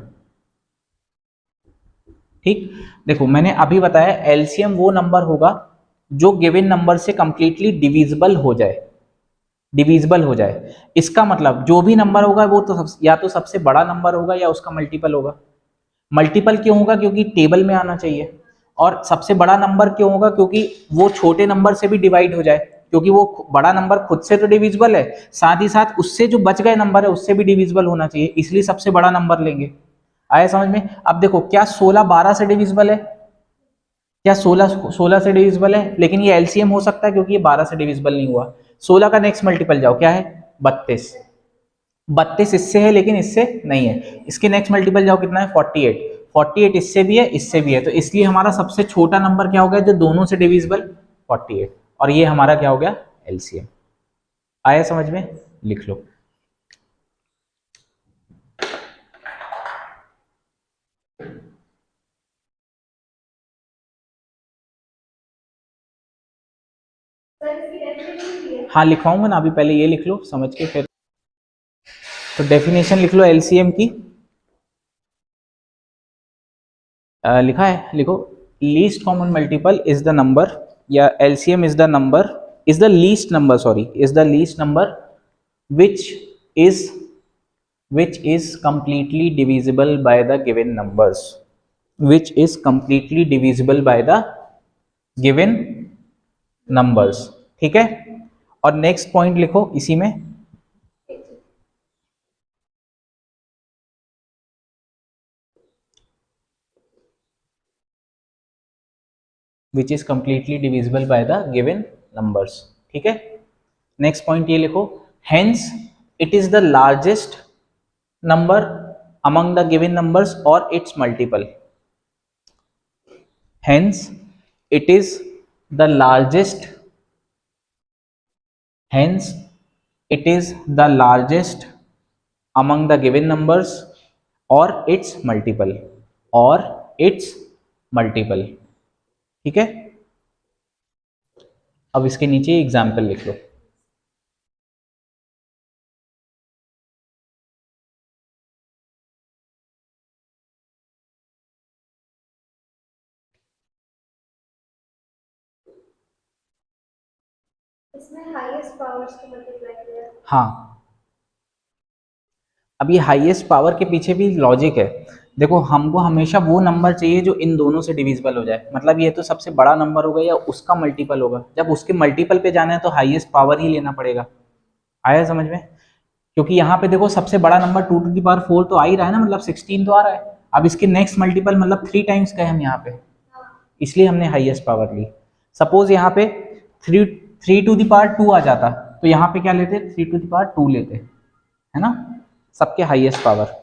ठीक, देखो मैंने अभी बताया एलसीएम वो नंबर होगा जो गिवन नंबर से कंप्लीटली डिविजिबल हो जाए, डिविजिबल हो जाए। इसका मतलब जो भी नंबर होगा वो तो या तो सबसे बड़ा नंबर होगा या उसका मल्टीपल होगा। मल्टीपल क्यों होगा? क्योंकि टेबल में आना चाहिए। और सबसे बड़ा नंबर क्यों होगा? क्योंकि वो छोटे नंबर से भी डिवाइड हो जाए, क्योंकि वो बड़ा नंबर खुद से तो डिविजिबल है, साथ ही साथ उससे जो बच गए नंबर है उससे भी डिविजिबल होना चाहिए, इसलिए सबसे बड़ा नंबर लेंगे। आया समझ में? अब देखो, क्या 16 12 से डिविजिबल है? क्या 16 से डिविजिबल है? लेकिन ये एलसीएम हो सकता है क्योंकि ये 12 से डिविजिबल नहीं हुआ। 16 का नेक्स्ट मल्टीपल जाओ, क्या है? 32। 32 इससे है लेकिन इससे नहीं है। इसके नेक्स्ट मल्टीपल जाओ, कितना है? 48। 48 इससे भी है, इससे भी है, तो इसलिए हमारा सबसे छोटा नंबर क्या हो गया जो दोनों से डिविजिबल? 48। और ये हमारा क्या हो गया? एलसीएम। आया समझ में? लिख लो। सर इसकी डेफिनेशन भी है। हाँ लिखवाऊंगा ना, अभी पहले ये लिख लो समझ के फिर। तो डेफिनेशन लिख लो एलसीएम की। लिखा है, लिखो। Least common multiple is the number, या LCM is the number, is the least number, sorry, is the least number which is completely divisible by the given numbers, which is completely divisible by the given numbers। ठीक है, और नेक्स्ट पॉइंट लिखो इसी में, which is completely divisible by the given numbers। ठीक है, नेक्स्ट पॉइंट ये लिखो, hence it is the largest number among the given numbers or its multiple। hence it is the largest, hence it is the largest among the given numbers or its multiple, or its multiple। ठीक है, अब इसके नीचे एग्जाम्पल लिख लो। इसमें हाईएस्ट पावर्स को मल्टीप्लाई किया है। हाँ, अब ये हाईएस्ट पावर के पीछे भी लॉजिक है। देखो, हमको हमेशा वो नंबर चाहिए जो इन दोनों से डिविजिबल हो जाए, मतलब ये तो सबसे बड़ा नंबर होगा या उसका मल्टीपल होगा। जब उसके मल्टीपल पे जाना है तो हाईएस्ट पावर ही लेना पड़ेगा। आया समझ में? क्योंकि यहाँ पे देखो सबसे बड़ा नंबर 2 टू द पावर 4 तो आ ही रहा है ना, मतलब 16 तो आ रहा है। अब इसके नेक्स्ट मल्टीपल मतलब 3 टाइम्स गए हम यहाँ पे, इसलिए हमने हाईएस्ट पावर ली। सपोज यहाँ पे 3 टू द पावर 2 आ जाता तो यहाँ पे क्या लेते? 3 टू द पावर 2 लेते, है ना, सबके हाईएस्ट पावर।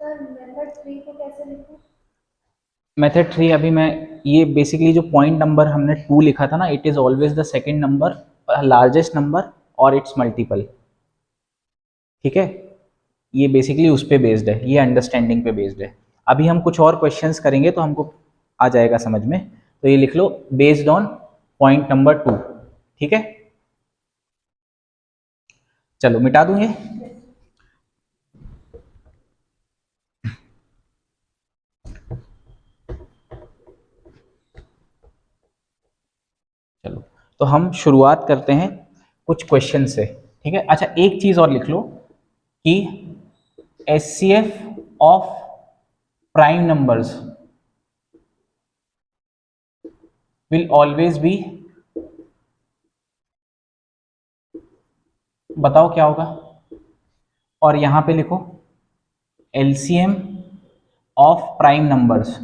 सर मेथड 3 को कैसे लिखूं? मेथड 3 अभी मैं, ये बेसिकली जो पॉइंट नंबर हमने 2 लिखा था ना, it is always the second number, largest number और इट्स मल्टीपल। ठीक है, ये बेसिकली उस पे बेस्ड है, ये अंडरस्टैंडिंग पे बेस्ड है। अभी हम कुछ और क्वेश्चंस करेंगे तो हमको आ जाएगा समझ में। तो ये लिख लो, बेस्ड ऑन पॉइंट नंबर 2। ठीक है, चलो मिटा दूं ये। चलो, तो हम शुरुआत करते हैं कुछ क्वेश्चन से। ठीक है, अच्छा एक चीज और लिख लो कि HCF of prime numbers will always be, बताओ क्या होगा? और यहां पे लिखो LCM of prime numbers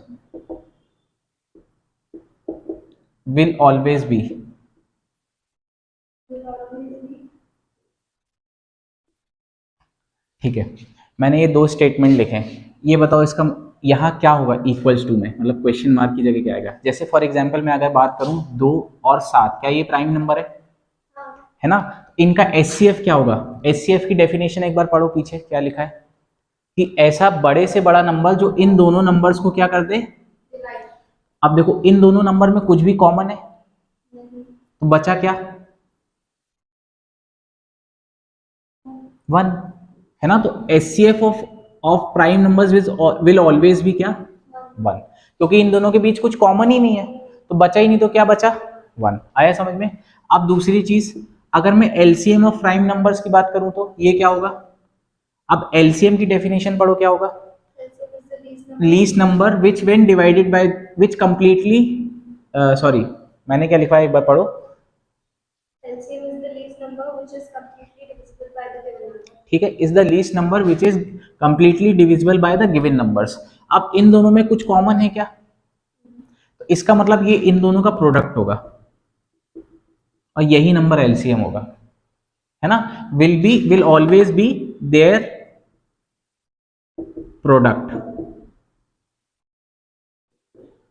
will always be. will always be. ठीक है, मैंने ये दो स्टेटमेंट लिखे हैं, ये बताओ इसका यहाँ क्या होगा इक्वल्स टू में, मतलब क्वेश्चन मार्क की जगह क्या आएगा। जैसे फॉर एग्जांपल मैं अगर बात करूँ 2 और 7, क्या ये प्राइम नंबर हाँ, है ना? इनका एचसीएफ क्या होगा? एचसीएफ की डेफिनेशन एक बार पढ़ो, पीछे क्या लिखा है कि ऐसा बड़े से बड़ा नंबर जो इन दोनों नंबर्स को क्या कर दे। divide. अब देखो इन दोनों नंबर में कुछ भी कॉमन है नहीं. तो बचा क्या? 1 है ना? तो HCF of prime numbers will always भी क्या? 1, क्योंकि इन दोनों के बीच कुछ कॉमन ही नहीं है, तो बचा ही नहीं, तो क्या बचा? 1। आया समझ में? अब दूसरी चीज, अगर मैं एलसीएम ऑफ प्राइम नंबर्स की बात करूं तो ये क्या होगा? अब एलसीएम की डेफिनेशन पढ़ो, क्या होगा? LCM is the least number. Least number which when divided by which completely, sorry मैंने क्या लिखा है एक बार पढ़ो। LCM is the least number which is completely divisible by the given number. ठीक है, is the least number which is completely divisible by the given numbers. अब इन दोनों में कुछ कॉमन है क्या? तो इसका मतलब ये इन दोनों का प्रोडक्ट होगा और यही नंबर एलसीएम होगा, है ना? Will always be their product.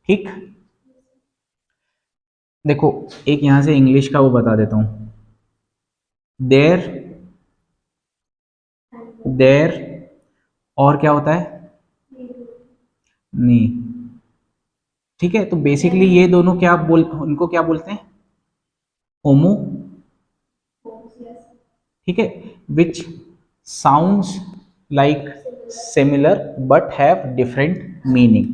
ठीक, देखो एक यहां से इंग्लिश का वो बता देता हूं, देयर देयर और क्या होता है? नहीं। ठीक है, तो बेसिकली ये दोनों क्या उनको क्या बोलते हैं? होमो। Yes. ठीक है, which sounds like similar but have different meaning.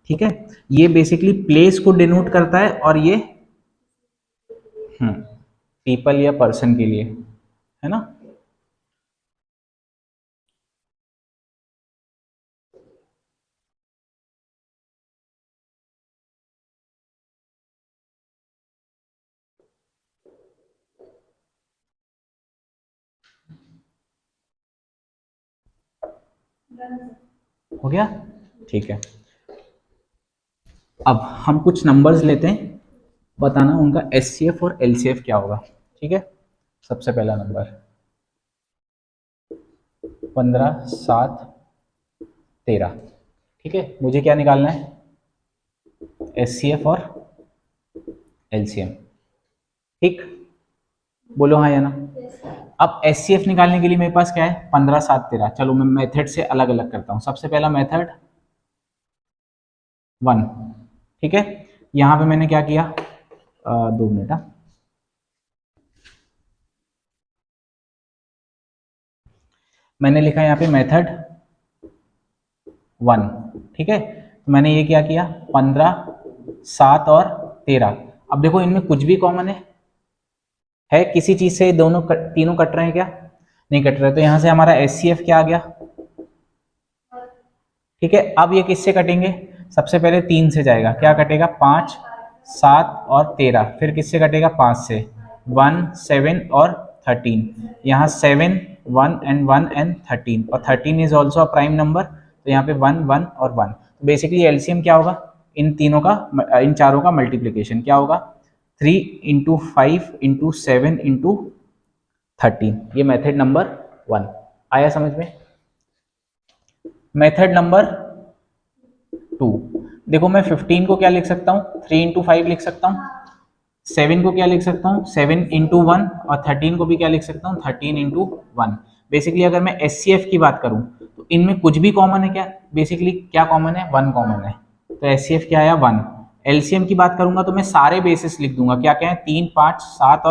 ठीक है, ये बेसिकली प्लेस को डिनोट करता है और ये पीपल या पर्सन के लिए, है ना? हो गया? ठीक है, अब हम कुछ नंबर्स लेते हैं, बताना उनका एचसीएफ और एलसीएफ क्या होगा। ठीक है, सबसे पहला नंबर 15, 7, 13। ठीक है, मुझे क्या निकालना है? एचसीएफ और एलसीएम। ठीक, बोलो हाँ या ना। अब एचसीएफ निकालने के लिए मेरे पास क्या है? 15, 7, 13। चलो मैं मेथड से अलग अलग करता हूं। सबसे पहला मेथड 1। ठीक है, यहां पे मैंने क्या किया? 2 मिनट, मैंने लिखा यहाँ पे मेथड 1। ठीक है, तो मैंने ये क्या किया? 15, 7 और 13। अब देखो इनमें कुछ भी कॉमन है किसी चीज से? दोनों तीनों कट रहे हैं क्या? नहीं कट रहे, तो यहां से हमारा एचसीएफ क्या आ गया? ठीक है, अब ये किससे कटेंगे? सबसे पहले 3 से जाएगा, क्या कटेगा? 5, 7 और 13। फिर किससे कटेगा? 5 से 1, 7 और 13। यहाँ 7, 1 एंड 1 एंड 13, और 13 is also a prime number, तो यहाँ पे 1, 1 और 1। तो बेसिकली एलसीएम क्या होगा? इन तीनों का, इन चारों का मल्टीप्लीकेशन क्या होगा? 3 इंटू 5 इंटू 7 इंटू 13। ये मेथड नंबर 1 आया समझ में? मेथड नंबर 2, देखो मैं 15 को क्या लिख सकता हूँ? 3 इंटू 5 लिख सकता हूँ। 7 को क्या लिख सकता हूँ? 7 इंटू 1। और 13 को भी क्या लिख सकता हूँ? 13 इंटू 1। बेसिकली अगर मैं एचसीएफ की बात करूँ तो इनमें कुछ भी कॉमन है क्या? बेसिकली क्या कॉमन है? 1 कॉमन है, तो एचसीएफ क्या आया? 1। एलसीएम की बात करूंगा तो मैं सारे बेसिस लिख दूंगा, क्या क्या है? 3, 5, 7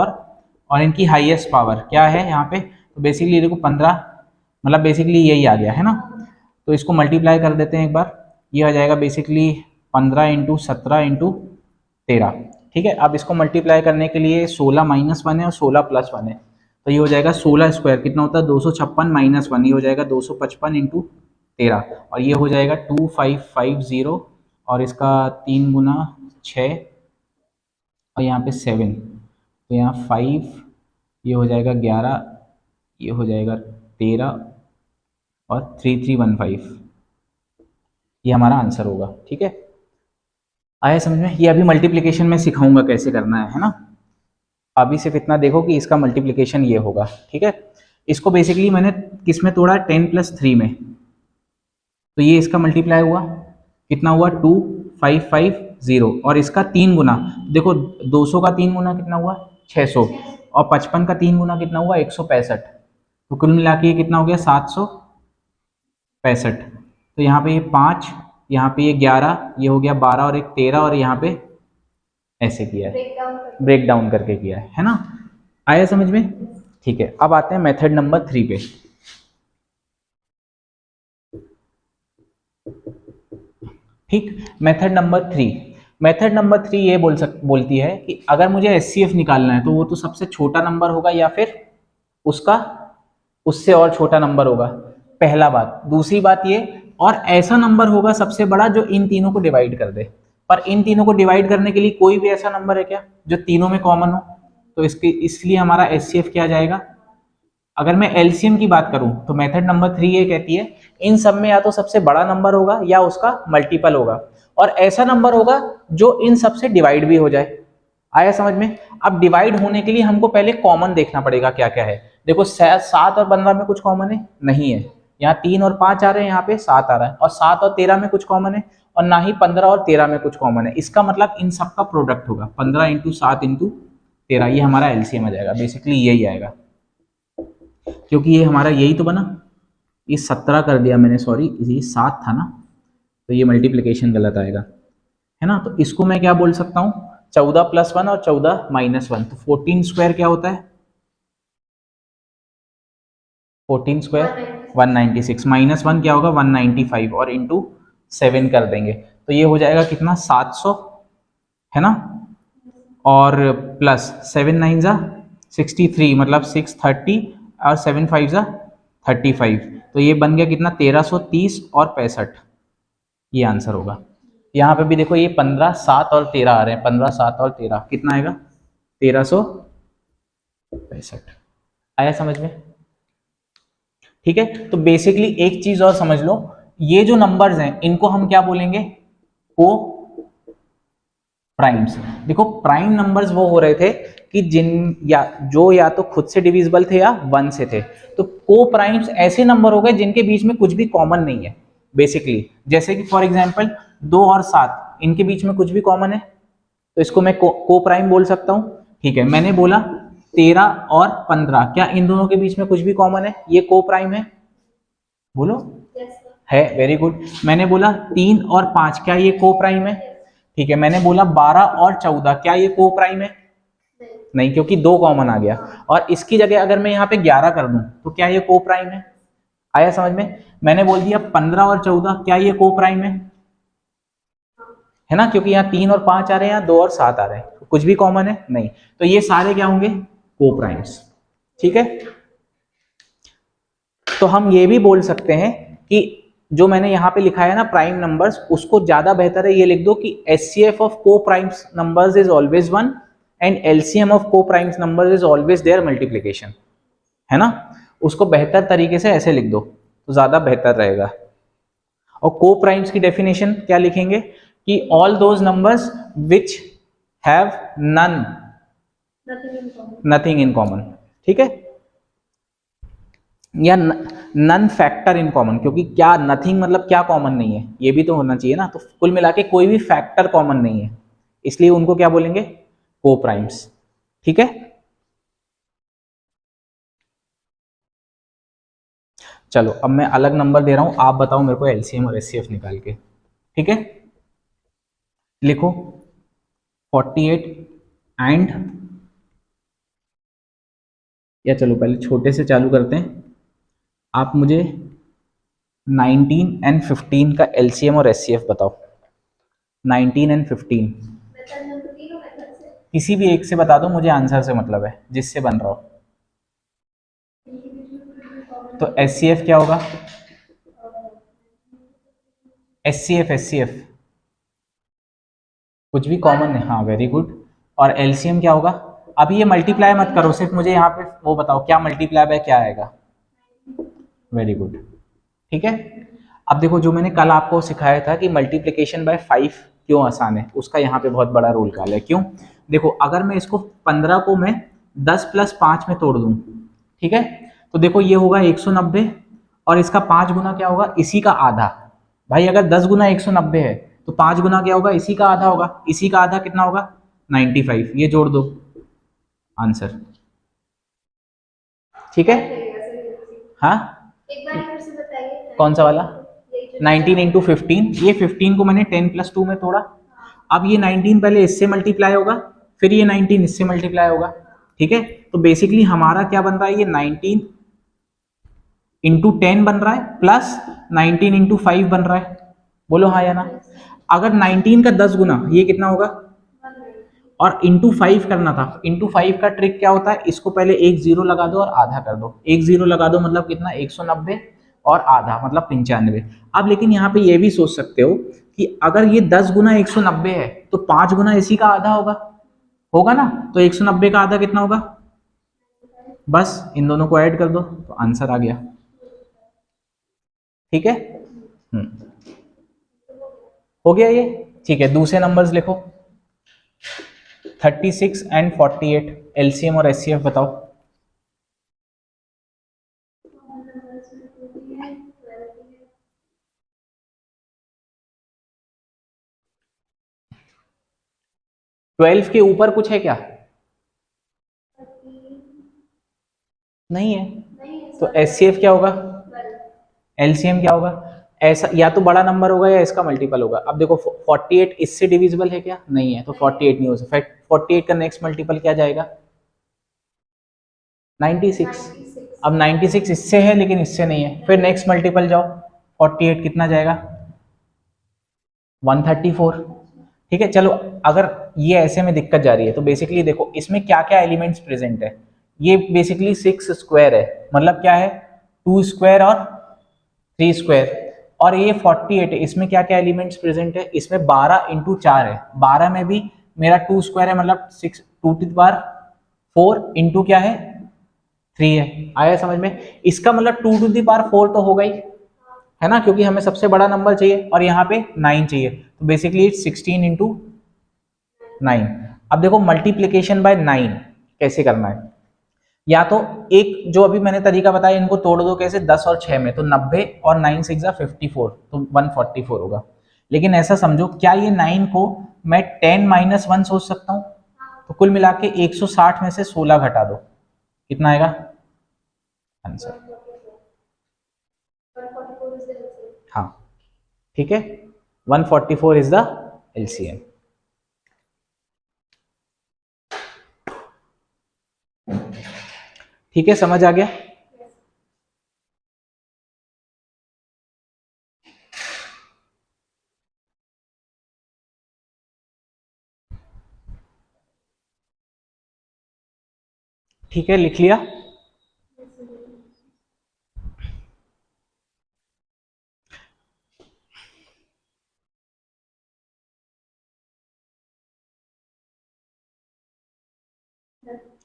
और इनकी हाईएस्ट पावर क्या है यहाँ पे? तो बेसिकली देखो 15, मतलब बेसिकली यही आ गया है ना? तो इसको मल्टीप्लाई कर देते हैं एक बार, ये आ जाएगा बेसिकली 15 इंटू 17 इंटू 13। ठीक है, अब इसको मल्टीप्लाई करने के लिए 16 -1 है और 16 +1 है, तो ये हो जाएगा 16 स्क्वायर कितना होता है? 256 -1, ये हो जाएगा 255 इंटू 13, और ये हो जाएगा 2550, और इसका 3 गुना 6 और यहाँ पे 7, तो यहाँ 5, ये हो जाएगा 11, ये हो जाएगा 13 और 3315, ये हमारा आंसर होगा। ठीक है, आया समझ में? ये अभी मल्टीप्लिकेशन में सिखाऊंगा कैसे करना है ना। अभी सिर्फ इतना देखो कि इसका मल्टीप्लिकेशन ये होगा, ठीक है। इसको बेसिकली मैंने किस में तोड़ा, 10+3 में, तो ये इसका मल्टीप्लाई हुआ, कितना हुआ 2550, और इसका 3 गुना, देखो 200 का 3 गुना कितना हुआ 600, और 55 का 3 गुना कितना हुआ 165, तो कुल मिला के ये कितना हो गया 765। तो यहाँ पे ये 5, यहाँ पे ये 11, ये हो गया 12 और एक 13, और यहाँ पे ऐसे किया है, ब्रेक डाउन करके किया है ना। आया समझ में? ठीक है, अब आते हैं मेथड नंबर 3 पे। ठीक, मेथड नंबर 3, मेथड नंबर 3 ये बोलती है कि अगर मुझे एचसीएफ निकालना है तो वो तो सबसे छोटा नंबर होगा या फिर उसका उससे और छोटा नंबर होगा, पहला बात। दूसरी बात ये, और ऐसा नंबर होगा सबसे बड़ा जो इन तीनों को डिवाइड कर दे। पर इन तीनों को डिवाइड करने के लिए कोई भी ऐसा नंबर है क्या जो तीनों में कॉमन हो? तो इसलिए हमारा एचसीएफ क्या जाएगा। अगर मैं एलसीएम की बात करूं तो मेथड नंबर 3 ये कहती है इन सब में या तो सबसे बड़ा नंबर होगा या उसका मल्टीपल होगा, और ऐसा नंबर होगा जो इन सब से डिवाइड भी हो जाए। आया समझ में? अब डिवाइड होने के लिए हमको पहले कॉमन देखना पड़ेगा क्या क्या है। देखो 7 और 15 में कुछ कॉमन है नहीं है, यहाँ 3 और 5 आ रहे हैं, यहाँ पे 7 आ रहा है, और 7 और 13 में कुछ कॉमन है, और ना ही 15 और 13 में कुछ कॉमन है। इसका मतलब इन सब का प्रोडक्ट होगा 15 × 7 × 13, ये हमारा एलसीएम आ जाएगा, बेसिकली यही आएगा, क्योंकि ये हमारा यही तो बना, ये 17 कर दिया मैंने, सॉरी ये 7 था ना, तो ये मल्टीप्लिकेशन गलत आएगा, है ना। तो इसको मैं क्या बोल सकता हूँ, 14 + 1 और 14 - 1, तो 14 स्क्वायर क्या होता है, 14 स्क्वायर 196, -1 क्या होगा 195, और इंटू 7 कर देंगे, तो ये हो जाएगा कितना 700, है ना, और प्लस 7 × 9 = 63, मतलब 630, और 7 × 5 = 35, तो ये बन गया कितना 1330 और 65, ये आंसर होगा। यहाँ पे भी देखो ये 15, 7 और 13 आ रहे हैं, 15, 7 और 13 कितना आएगा 1365। आया समझ में? ठीक है, तो बेसिकली एक चीज और समझ लो, ये जो नंबर्स हैं इनको हम क्या बोलेंगे, को प्राइम्स। देखो प्राइम नंबर्स वो हो रहे थे कि या तो खुद से डिविजिबल थे या 1 से थे, तो को प्राइम्स ऐसे नंबर हो गए जिनके बीच में कुछ भी कॉमन नहीं है बेसिकली। जैसे कि फॉर एग्जांपल 2 और 7, इनके बीच में कुछ भी कॉमन है, तो इसको मैं को प्राइम बोल सकता हूं। ठीक है, मैंने बोला 13 और 15, क्या इन दोनों के बीच में कुछ भी कॉमन है, ये को प्राइम है, बोलो है, वेरी गुड। मैंने बोला 3 और 5, क्या ये को प्राइम है? ठीक है, मैंने बोला 12 और 14, क्या ये को प्राइम है? नहीं, क्योंकि 2 कॉमन आ गया, और इसकी जगह अगर मैं यहाँ पे 11 कर दूं तो क्या ये को प्राइम है? आया समझ में? मैंने बोल दिया 15 और 14, क्या ये को प्राइम है ना, क्योंकि यहाँ 3 और 5 आ रहे हैं, यहाँ 2 और 7 आ रहे हैं, तो कुछ भी कॉमन है नहीं, तो ये सारे क्या होंगे को प्राइम्स। ठीक है, तो हम ये भी बोल सकते हैं कि जो मैंने यहाँ पे लिखा है ना प्राइम नंबर्स, उसको ज्यादा बेहतर है ये लिख दो कि HCF of coprimes numbers is always 1 and LCM of coprimes numbers is always their multiplication, है ना। उसको बेहतर तरीके से ऐसे लिख दो तो ज्यादा बेहतर रहेगा। और को प्राइम्स की डेफिनेशन क्या लिखेंगे कि all those numbers which have nothing in common, ठीक है, या नन फैक्टर इन कॉमन, क्योंकि क्या नथिंग मतलब क्या कॉमन नहीं है, ये भी तो होना चाहिए ना। तो कुल मिला के कोई भी फैक्टर कॉमन नहीं है, इसलिए उनको क्या बोलेंगे को प्राइम्स। ठीक है, चलो अब मैं अलग नंबर दे रहा हूं, आप बताओ मेरे को एलसीएम और एचसीएफ निकाल के। ठीक है, लिखो 48 एंड, या चलो पहले छोटे से चालू करते हैं, आप मुझे 19 एंड 15 का एलसीएम और एचसीएफ बताओ। 19 एंड 15 किसी भी एक से बता दो, मुझे आंसर से मतलब है, जिससे बन रहा हो। तो एचसीएफ क्या होगा, एचसीएफ कुछ भी कॉमन है, हाँ वेरी गुड। और एलसीएम क्या होगा, अभी ये मल्टीप्लाई मत करो, सिर्फ मुझे यहाँ पे वो बताओ क्या मल्टीप्लाई बाय क्या आएगा, वेरी गुड। ठीक है, अब देखो जो मैंने कल आपको सिखाया था कि मल्टीप्लिकेशन बाय 5 क्यों आसान है, उसका यहाँ पे बहुत बड़ा रोल काल है। क्यों? देखो अगर मैं इसको 15 को मैं 10 + 5 में तोड़ दूं, ठीक है, तो देखो ये होगा 190 और इसका 5 गुना क्या होगा, इसी का आधा। भाई अगर 10 गुना 190 है तो 5 गुना क्या होगा, इसी का आधा होगा। इसी का आधा कितना होगा, 95। ये जोड़ दो आंसर, ठीक है। हाँ एक बार फिर से बताइए। कौन सा वाला? ये जो 19 × 15, ये 15 को मैंने 10 + 2 में तोड़ा। अब ये 19 पहले इससे मल्टीप्लाई होगा, फिर ये 19 इससे मल्टीप्लाई होगा, ठीक है। तो बेसिकली हमारा क्या बन रहा है, ये 19 × 10 बन रहा है प्लस 19 × 5 बन रहा है। बोलो हाँ या ना। अगर 19 का 10 गुना ये कितना होगा, और इंटू 5 करना था। इंटू 5 का ट्रिक क्या होता है, इसको पहले एक जीरो लगा दो और आधा कर दो। एक जीरो लगा दो मतलब कितना, 190 और आधा मतलब 95। अब लेकिन यहाँ पे ये भी सोच सकते हो कि अगर ये 10 गुना 190 है तो 5 गुना इसी का आधा होगा, होगा ना। तो 190 का आधा कितना होगा, बस इन दोनों को ऐड कर दो तो आंसर आ गया, ठीक है। हो गया ये, ठीक है। दूसरे नंबर्स लिखो, 36 एंड 48, एलसीएम और एचसीएफ बताओ। ट्वेल्व के ऊपर कुछ है क्या? नहीं है। तो एचसीएफ क्या होगा, एलसीएम क्या होगा, ऐसा या तो बड़ा नंबर होगा या इसका मल्टीपल होगा। अब देखो 48 इससे डिविजिबल है क्या, नहीं है, तो 48 नहीं हो सकता। 48 का नेक्स्ट मल्टीपल क्या जाएगा, 96। अब 96 इससे है लेकिन इससे नहीं है, फिर नेक्स्ट मल्टीपल जाओ, 48 कितना जाएगा, 134, ठीक है। चलो अगर ये ऐसे में दिक्कत जा रही है तो बेसिकली देखो इसमें क्या क्या एलिमेंट्स प्रेजेंट है। ये बेसिकली 6 स्क्वायर है, मतलब क्या है, 2 स्क्वायर और 3 स्क्वायर। और ये 48 है, इसमें क्या क्या एलिमेंट्स प्रेजेंट है, इसमें 12 × 4 है। 12 में भी मेरा 2 स्क्वायर है मतलब 6, 2⁴ इंटू क्या है, 3 है। आया समझ में? इसका मतलब 2⁴ तो होगा ही, है ना, क्योंकि हमें सबसे बड़ा नंबर चाहिए और यहाँ पे 9 चाहिए। तो बेसिकली 16 × 9। अब देखो मल्टीप्लीकेशन बाय 9 कैसे करना है, या तो एक जो अभी मैंने तरीका बताया, इनको तोड़ दो कैसे, 10 और 6 में, तो 90 और 9 6 54, तो 144 होगा। लेकिन ऐसा समझो, क्या ये 9 को मैं 10 - 1 सोच सकता हूँ? तो कुल मिला के 160 में से 16 घटा दो, कितना आएगा आंसर? हाँ ठीक है, 144 इज द एलसीएम। ठीक है, समझ आ गया? ठीक है, लिख लिया?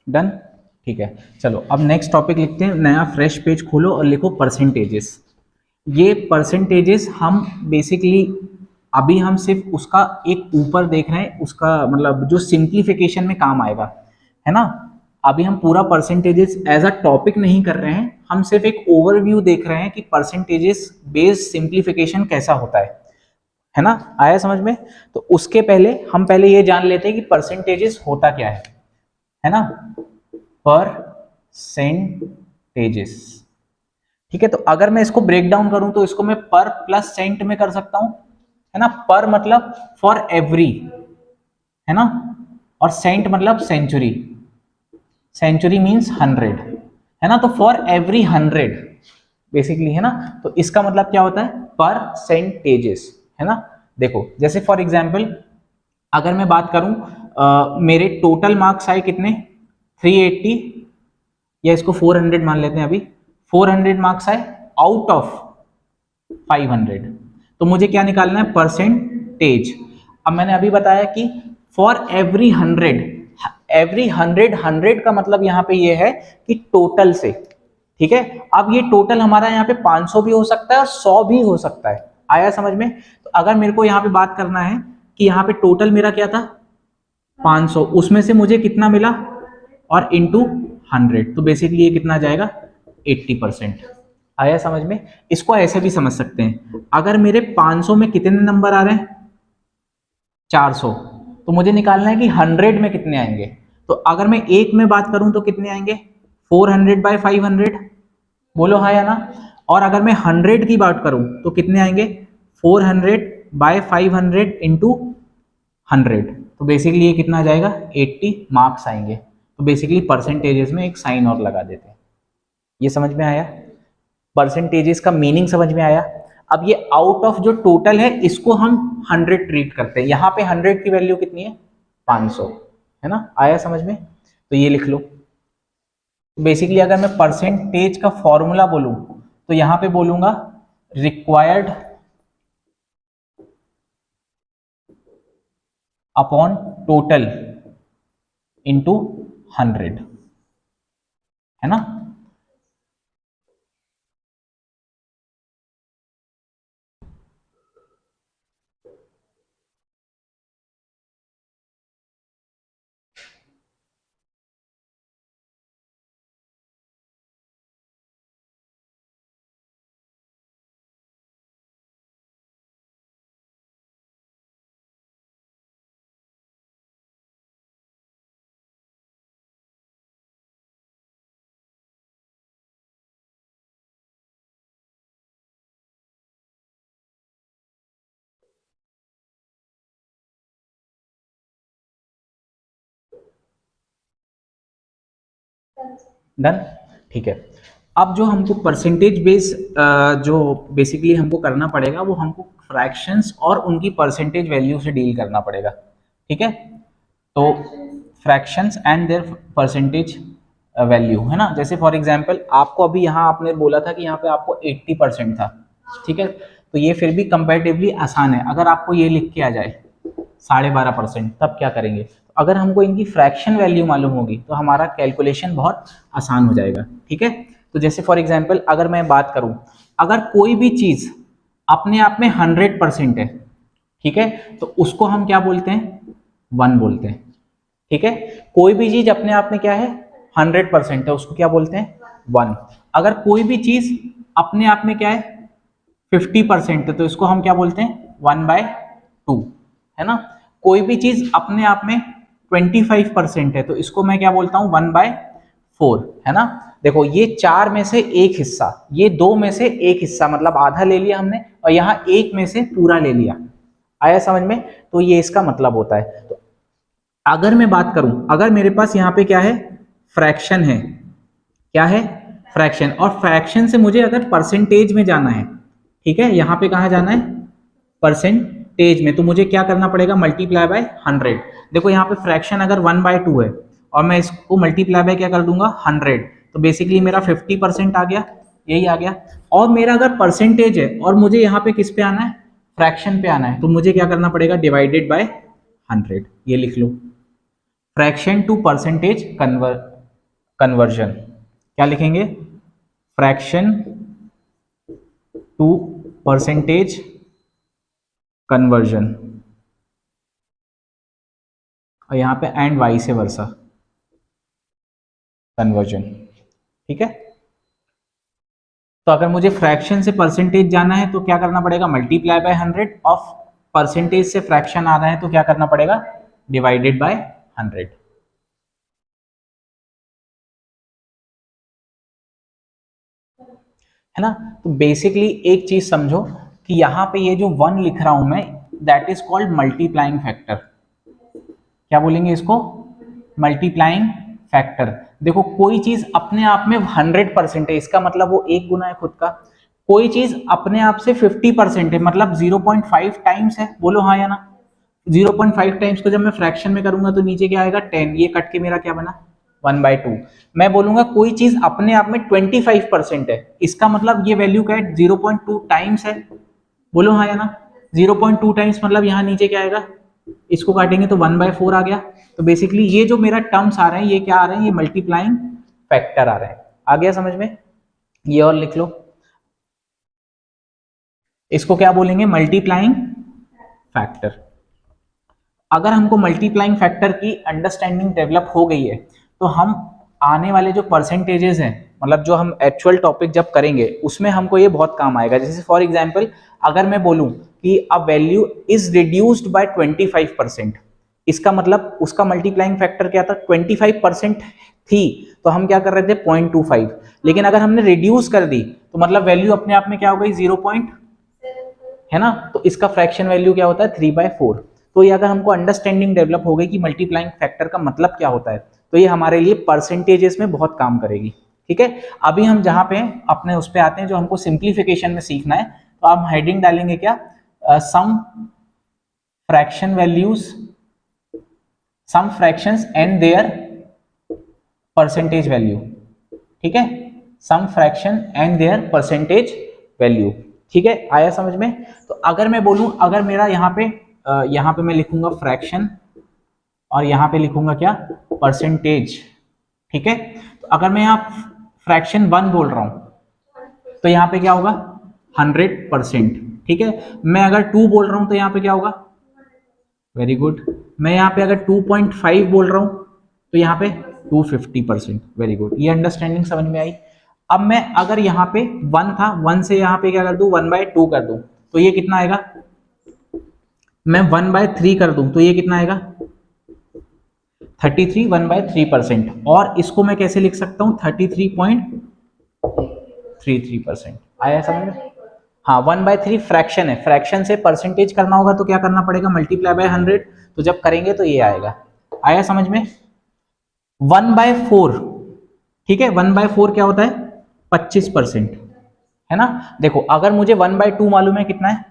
डन, ठीक है। चलो अब नेक्स्ट टॉपिक लिखते हैं, नया फ्रेश पेज खोलो और लिखो परसेंटेजेस। ये परसेंटेजेस हम बेसिकली अभी हम सिर्फ उसका एक ऊपर देख रहे हैं, उसका मतलब जो सिंप्लीफिकेशन में काम आएगा, है ना। अभी हम पूरा परसेंटेजेस एज अ टॉपिक नहीं कर रहे हैं, हम सिर्फ एक ओवरव्यू देख रहे हैं कि परसेंटेजेस बेस्ड सिंप्लीफिकेशन कैसा होता है ना। आया समझ में? तो उसके पहले हम पहले ये जान लेते हैं कि परसेंटेजेस होता क्या है ना, परसेंटेजेस। ठीक है, तो अगर मैं इसको ब्रेक डाउन करूं तो इसको मैं पर प्लस सेंट में कर सकता हूं, है ना। पर मतलब फॉर एवरी, है ना, और सेंट मतलब सेंचुरी। सेंचुरी मींस 100, है ना। तो फॉर एवरी 100 बेसिकली, है ना। तो इसका मतलब क्या होता है, परसेंटेजेस, है ना। देखो जैसे फॉर एग्जांपल अगर मैं बात करूं मेरे टोटल मार्क्स आए कितने, 380, या इसको 400 मान लेते हैं अभी, 400 मार्क्स आए आउट ऑफ 500। तो मुझे क्या निकालना है, परसेंटेज। अब मैंने अभी बताया कि फॉर एवरी 100, एवरी 100 का मतलब यहाँ पे ये है कि टोटल से, ठीक है। अब ये टोटल हमारा यहाँ पे 500 भी हो सकता है और 100 भी हो सकता है। आया समझ में? तो अगर मेरे को यहाँ पे बात करना है कि यहाँ पे टोटल मेरा क्या था 500, उसमें से मुझे कितना मिला और इंटू 100, तो बेसिकली ये कितना जाएगा 80%। आया समझ में? इसको ऐसे भी समझ सकते हैं, अगर मेरे 500 में कितने नंबर आ रहे हैं 400, तो मुझे निकालना है कि 100 में कितने आएंगे। तो अगर मैं एक में बात करूं तो कितने आएंगे 400 बाय 500, बोलो हाँ या ना। और अगर मैं 100 की बात करूं तो कितने आएंगे 400 बाय 500 इंटू 100, तो बेसिकली ये कितना आ जाएगा 80 मार्क्स आएंगे। तो बेसिकली परसेंटेजेस में एक साइन और लगा देते हैं। ये समझ में आया? परसेंटेजेस का मीनिंग समझ में आया? अब ये आउट ऑफ जो टोटल है इसको हम 100 ट्रीट करते हैं। यहाँ पे 100 की वैल्यू कितनी है 500, है ना? आया समझ में? तो ये लिख लो। बेसिकली अगर मैं परसेंटेज का फॉर्मूला बोलूं तो यहाँ पे बोलूंगा रिक्वायर्ड अपॉन टोटल इंटू 100, है ना? डन, ठीक है। अब जो हमको परसेंटेज बेस जो बेसिकली हमको करना पड़ेगा वो हमको फ्रैक्शंस और उनकी परसेंटेज वैल्यू से डील करना पड़ेगा, ठीक है? तो fractions and their percentage value, है ना? जैसे फॉर एग्जांपल आपको अभी यहाँ आपने बोला था कि यहाँ पे आपको 80% था, ठीक है? तो ये फिर भी कंपैरेटिवली आसान है। अगर आपको ये लिख के आ जाए 12.5%, तब क्या करेंगे? अगर हमको इनकी फ्रैक्शन वैल्यू मालूम होगी तो हमारा कैलकुलेशन बहुत आसान हो जाएगा, ठीक है? तो जैसे फॉर एग्जांपल अगर मैं बात करूं, अगर कोई भी चीज अपने आप में 100% है, ठीक है, तो उसको हम क्या बोलते हैं 1 बोलते हैं, ठीक है? कोई भी चीज अपने आप में क्या है 100% है, उसको क्या बोलते हैं 1। अगर कोई भी चीज अपने आप में क्या है 50% है, तो इसको हम क्या बोलते हैं 1/2, है ना? कोई भी चीज अपने आप में 25% है, तो इसको मैं क्या बोलता हूं 1/4, है ना? देखो ये 4 में से एक हिस्सा, ये 2 में से एक हिस्सा, मतलब आधा ले लिया हमने, और यहाँ 1 में से पूरा ले लिया। आया समझ में? तो ये इसका मतलब होता है। तो अगर मैं बात करूं, अगर मेरे पास यहाँ पे क्या है फ्रैक्शन है, क्या है फ्रैक्शन, और फ्रैक्शन से मुझे अगर परसेंटेज में जाना है, ठीक है, यहाँ पे कहाँ जाना है परसेंटेज में, तो मुझे क्या करना पड़ेगा मल्टीप्लाई बाय 100। देखो यहाँ पे फ्रैक्शन अगर 1/2 है और मैं इसको मल्टीप्लाई बाय क्या कर दूंगा 100, तो बेसिकली मेरा 50% आ गया, यही आ गया। और मेरा अगर परसेंटेज है और मुझे यहाँ पे किस पे आना है फ्रैक्शन पे आना है, तो मुझे क्या करना पड़ेगा डिवाइडेड बाय 100, ये लिख लो। फ्रैक्शन टू परसेंटेज कन्वर्जन, क्या लिखेंगे फ्रैक्शन टू परसेंटेज कन्वर्जन, और यहाँ पे एंड वाइस वर्सा कन्वर्जन, ठीक है? तो अगर मुझे फ्रैक्शन से परसेंटेज जाना है तो क्या करना पड़ेगा मल्टीप्लाई बाय 100, ऑफ परसेंटेज से फ्रैक्शन आ रहा है तो क्या करना पड़ेगा डिवाइडेड बाय 100। है ना? तो बेसिकली एक चीज समझो कि यहाँ पे ये जो 1 लिख रहा हूं मैं, that is called multiplying factor. क्या बोलेंगे इसको मल्टीप्लाइंग फैक्टर। देखो कोई चीज अपने आप में 100% है, इसका मतलब वो 1 गुना है खुद का। कोई चीज अपने आप से 50% है, मतलब 0.5 टाइम्स है, बोलो हाँ या ना? 0.5 टाइम्स को जब मैं फ्रैक्शन में करूंगा तो नीचे क्या आएगा 10, ये कट के मेरा क्या बना 1/2। मैं बोलूंगा कोई चीज अपने आप में 25% है, इसका मतलब ये वैल्यू क्या है 0.2 टाइम्स है, बोलो हाँ या ना? 0.2 टाइम्स मतलब यहाँ नीचे क्या आएगा, इसको काटेंगे तो 1/4 आ गया। तो बेसिकली ये जो मेरा टर्म्स आ रहे हैं ये क्या आ रहे हैं, ये मल्टीप्लाइंग फैक्टर आ रहे हैं। आ गया समझ में? ये और लिख लो, इसको क्या बोलेंगे मल्टीप्लाइंग फैक्टर। अगर हमको मल्टीप्लाइंग फैक्टर की अंडरस्टैंडिंग डेवलप हो गई है तो हम आने वाले जो परसेंटेजेस हैं, मतलब जो हम एक्चुअल टॉपिक जब करेंगे उसमें हमको ये बहुत काम आएगा। जैसे फॉर एग्जांपल अगर मैं बोलूं कि a value is reduced by 25%, इसका मतलब उसका मल्टीप्लाइंग फैक्टर क्या था, 25% थी, तो हम क्या कर रहे थे 0.25, लेकिन अगर हमने रिड्यूस कर दी तो मतलब वैल्यू अपने आप में क्या हो गई 0. है ना, तो इसका फ्रैक्शन वैल्यू क्या होता है 3/4। तो ये अगर हमको अंडरस्टैंडिंग डेवलप हो गई कि मल्टीप्लाइंग फैक्टर का मतलब क्या होता है, तो ये हमारे लिए परसेंटेजेस में बहुत काम करेगी। ठीक है, अभी हम जहां पे अपने उस पे आते हैं जो हमको सिंप्लीफिकेशन में सीखना है, तो आप हेडिंग डालेंगे क्या, some fraction values, some fractions and their percentage value. ठीक है, some fraction and their percentage value. ठीक है, आया समझ में। तो अगर मैं बोलूं, अगर मेरा यहाँ पे मैं लिखूंगा फ्रैक्शन और यहाँ पे लिखूंगा क्या, परसेंटेज। ठीक है, तो अगर मैं यहाँ फ्रैक्शन 1 बोल रहा हूं तो यहाँ पे क्या होगा 100%। ठीक है, मैं अगर 2 बोल रहा हूं तो यहाँ पे क्या होगा, वेरी गुड। मैं यहाँ पे अगर 2.5 बोल रहा हूं तो यहाँ पे 250%। वेरी गुड, ये अंडरस्टैंडिंग समझ में आई। अब मैं अगर यहाँ पे 1 था, 1 से यहाँ पे क्या कर दूं 1/2 कर दूं तो ये कितना आएगा, मैं 1/3 कर दूं तो ये कितना आएगा 33, 1/3%। और इसको मैं कैसे लिख सकता हूं 33.33%। आया समझ में। हाँ, 1/3 फ्रैक्शन है, फ्रैक्शन से परसेंटेज करना होगा तो क्या करना पड़ेगा, मल्टीप्लाई बाय 100, तो जब करेंगे तो ये आएगा। आया समझ में। 1/4, ठीक है, 1/4 क्या होता है 25%, है ना। देखो अगर मुझे 1/2 मालूम है कितना है,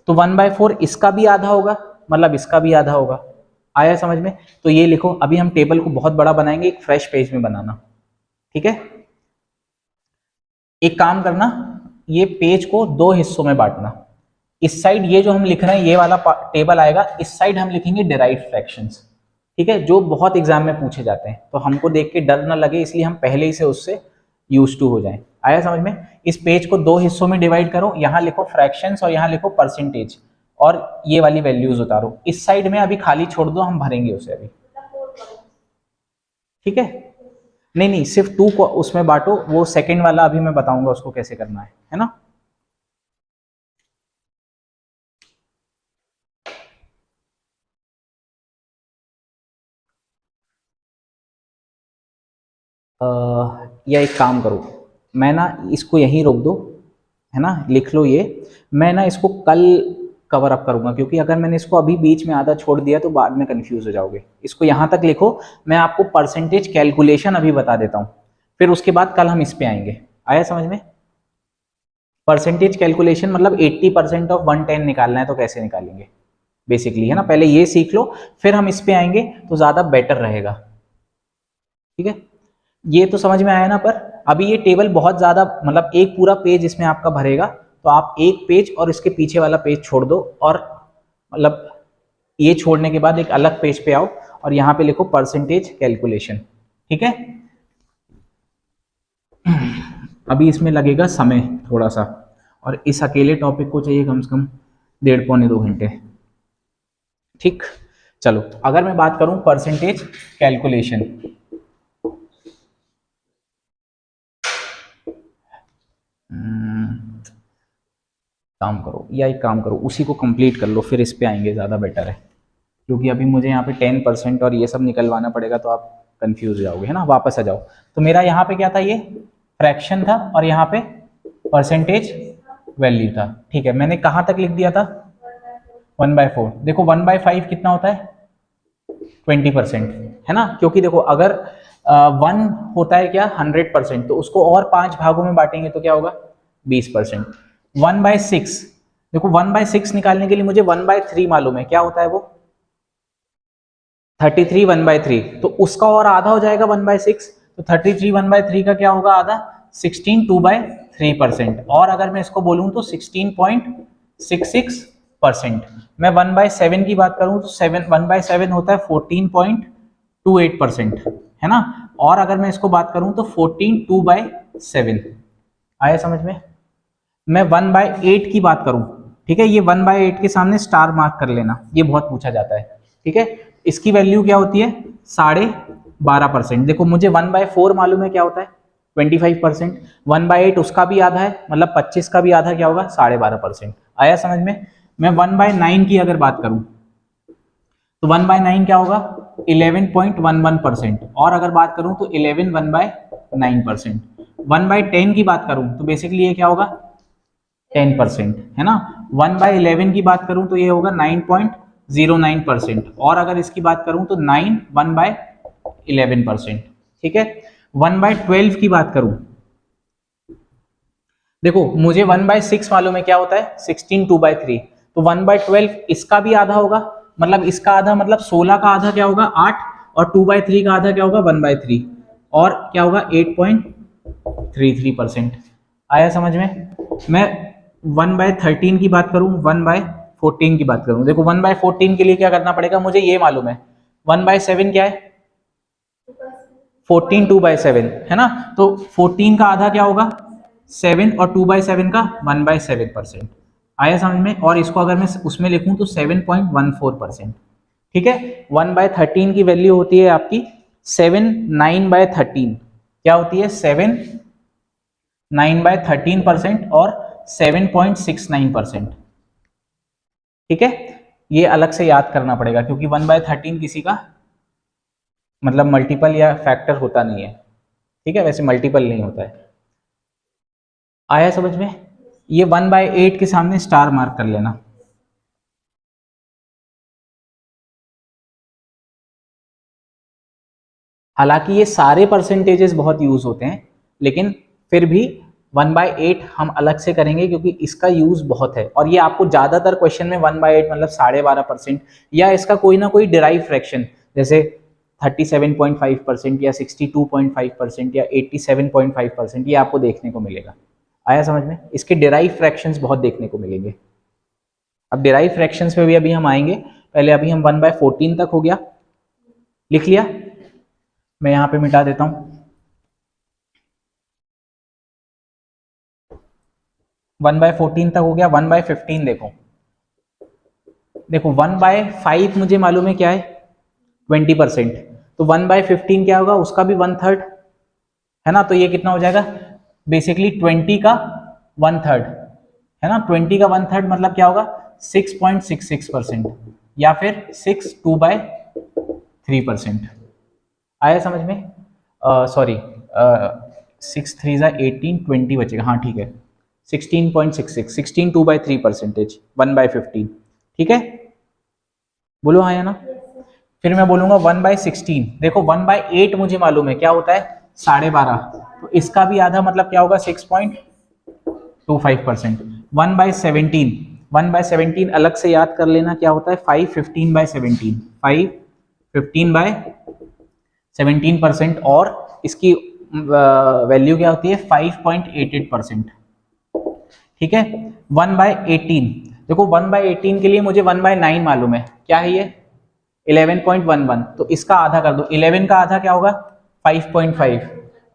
तो 1/4 इसका भी आधा होगा, मतलब इसका भी आधा होगा। आया समझ में। तो ये लिखो, अभी हम टेबल को बहुत बड़ा बनाएंगे, एक फ्रेश पेज में बनाना। ठीक है, एक काम करना, ये पेज को 2 हिस्सों में बांटना। इस साइड ये जो हम लिख रहे हैं ये वाला टेबल आएगा, इस साइड हम लिखेंगे डिराइव्ड फ्रैक्शंस। ठीक है, जो बहुत एग्जाम में पूछे जाते हैं, तो हमको देख के डर ना लगे इसलिए हम पहले ही से उससे यूज टू हो जाएं। आया समझ में। इस पेज को 2 हिस्सों में डिवाइड करो, यहाँ लिखो फ्रैक्शंस और यहाँ लिखो परसेंटेज, और ये वाली वैल्यूज उतारो। इस साइड में अभी खाली छोड़ दो, हम भरेंगे उसे अभी। ठीक है, नहीं नहीं, सिर्फ 2 को उसमें बांटो, वो सेकंड वाला अभी मैं बताऊंगा उसको कैसे करना है ना। या एक काम करो, मैं ना इसको यहीं रोक दो, है ना, लिख लो ये। मैं ना इसको कल कवर अप करूंगा, क्योंकि अगर मैंने इसको अभी बीच में आधा छोड़ दिया तो बाद में कंफ्यूज हो जाओगे। इसको यहाँ तक लिखो, मैं आपको परसेंटेज कैलकुलेशन अभी बता देता हूँ, फिर उसके बाद कल हम इस पे आएंगे। आया समझ में। परसेंटेज कैलकुलेशन मतलब 80% ऑफ 110 निकालना है तो कैसे निकालेंगे बेसिकली, है ना। पहले ये सीख लो, फिर हम इस पे आएंगे तो ज्यादा बेटर रहेगा। ठीक है, ये तो समझ में आया ना। पर अभी ये टेबल बहुत ज्यादा, मतलब एक पूरा पेज इसमें आपका भरेगा, तो आप एक पेज और इसके पीछे वाला पेज छोड़ दो, और मतलब ये छोड़ने के बाद एक अलग पेज पे आओ और यहाँ पे लिखो परसेंटेज कैलकुलेशन। ठीक है, अभी इसमें लगेगा समय थोड़ा सा, और इस अकेले टॉपिक को चाहिए कम से कम 1.5-2 घंटे। ठीक, चलो अगर मैं बात करूं परसेंटेज कैलकुलेशन, काम करो या एक काम करो, उसी को कंप्लीट कर लो फिर इस पे आएंगे, ज़्यादा बेटर है। क्योंकि अभी मुझे यहाँ पे 10% और ये सब निकलवाना पड़ेगा, तो आप कंफ्यूज हो जाओगे, है ना। वापस आ जाओ, तो मेरा यहाँ पे क्या था, ये फ्रैक्शन था और यहाँ पे परसेंटेज वैल्यू था। ठीक है, मैंने कहाँ तक लिख दिया था 1/4। देखो 1/5 कितना होता है 20%, है ना। क्योंकि देखो अगर 1 होता है क्या 100%, तो उसको और 5 भागों में बांटेंगे तो क्या होगा 20%। 1/6, देखो 1/6 निकालने के लिए मुझे 1/3 मालूम है, क्या होता है वो 33 1/3, तो उसका और आधा हो जाएगा 1/6, तो 33 1/3 का क्या होगा आधा 16 2/3%। और अगर मैं इसको बोलूं तो 16.66%। मैं 1/7 की बात करूं तो 1/7 होता है 14.28%, है ना। और अगर मैं इसको बात करूं तो 14 2/7। आया समझ में। मैं 1/8 की बात करूं, ठीक है, ये 1/8 के सामने स्टार मार्क कर लेना, ये बहुत पूछा जाता है। ठीक है, इसकी वैल्यू क्या होती है 12.5%। देखो मुझे 1/4 मालूम है क्या होता है 25%, 1/8 उसका भी आधा है, मतलब 25 का भी आधा क्या होगा 12.5%। आया समझ में। मैं 1/9 की अगर बात करूं तो 1/9 क्या होगा 11.11%, और अगर बात करूं तो 11 1/9%। 1/10 की बात करूं तो बेसिकली ये क्या होगा 10%, है ना। 1/11 की बात करूं तो ये होगा 9.09%, और अगर इसकी बात करूं तो 1/11%। ठीक है, 1/12 की बात करूं, देखो मुझे 1/6 मालूम है क्या होता है 16 2/3, तो 1/12 इसका भी आधा होगा, मतलब इसका आधा मतलब 16 का आधा क्या होगा 8, और 2/3 का आधा क्या होगा 1/3, और क्या होगा 8.33%। आया समझ में। मैं 1/13 की बात करूं, 1/14 की बात करूं, देखो 1/14 के लिए क्या करना पड़ेगा, मुझे ये मालूम है 1/7 क्या है 14 2/7, है ना। तो 14 का आधा क्या होगा 7, और 2/7 का 1/7%। आया समझ में। और इसको अगर मैं उसमें लिखूं तो 7.14%। ठीक है, 1/13 की वैल्यू होती है आपकी 7 9/13, क्या होती है 7 9/13% और 7.69%। ठीक है, ये अलग से याद करना पड़ेगा क्योंकि 1/13 किसी का मतलब मल्टीपल या फैक्टर होता नहीं है। ठीक है, वैसे मल्टीपल नहीं होता है। आया समझ में। ये 1/8 के सामने स्टार मार्क कर लेना। हालांकि ये सारे परसेंटेजेस बहुत यूज होते हैं, लेकिन फिर भी 1/8 हम अलग से करेंगे क्योंकि इसका यूज बहुत है, और ये आपको ज्यादातर क्वेश्चन में 1/8 मतलब 12.5% या इसका कोई ना कोई डिराइव फ्रैक्शन जैसे 37.5% या 62.5% या 87.5% ये आपको देखने को मिलेगा। आया समझ में। इसके डिराइव फ्रैक्शंस बहुत देखने को मिलेंगे। अब डिराइव फ्रैक्शंस पे भी अभी हम आएंगे, पहले अभी हम 1/14 तक हो गया, लिख लिया। मैं यहां पे मिटा देता हूं 1/14 तक हो गया। 1/15 देखो, देखो 1/5 मुझे मालूम है क्या है 20%, तो 1/15 क्या होगा उसका भी 1/3, है ना। तो ये कितना हो जाएगा बेसिकली 20 का 1/3, है ना। 20 का 1/3 मतलब क्या होगा 6.66%, या फिर 2/3%। आया समझ में। सॉरी 6 3 18 20 बचेगा, हाँ ठीक है 16.66, 16 2/3%, 1/15। ठीक है, बोलो हाँ या ना। फिर मैं बोलूंगा 1/16, देखो 1/8 मुझे मालूम है क्या होता है 12.5, तो इसका भी आधा मतलब क्या होगा 6.25%। 1/17, 1/17 अलग से याद कर लेना क्या होता है 5 15/17, 5 15/17%, और इसकी वैल्यू क्या होती है 5.88%। ठीक है, 1/18, देखो 1/18 के लिए मुझे 1/9 मालूम है क्या है ये 11.11, तो इसका आधा कर दो, 11 का आधा क्या होगा 5.5,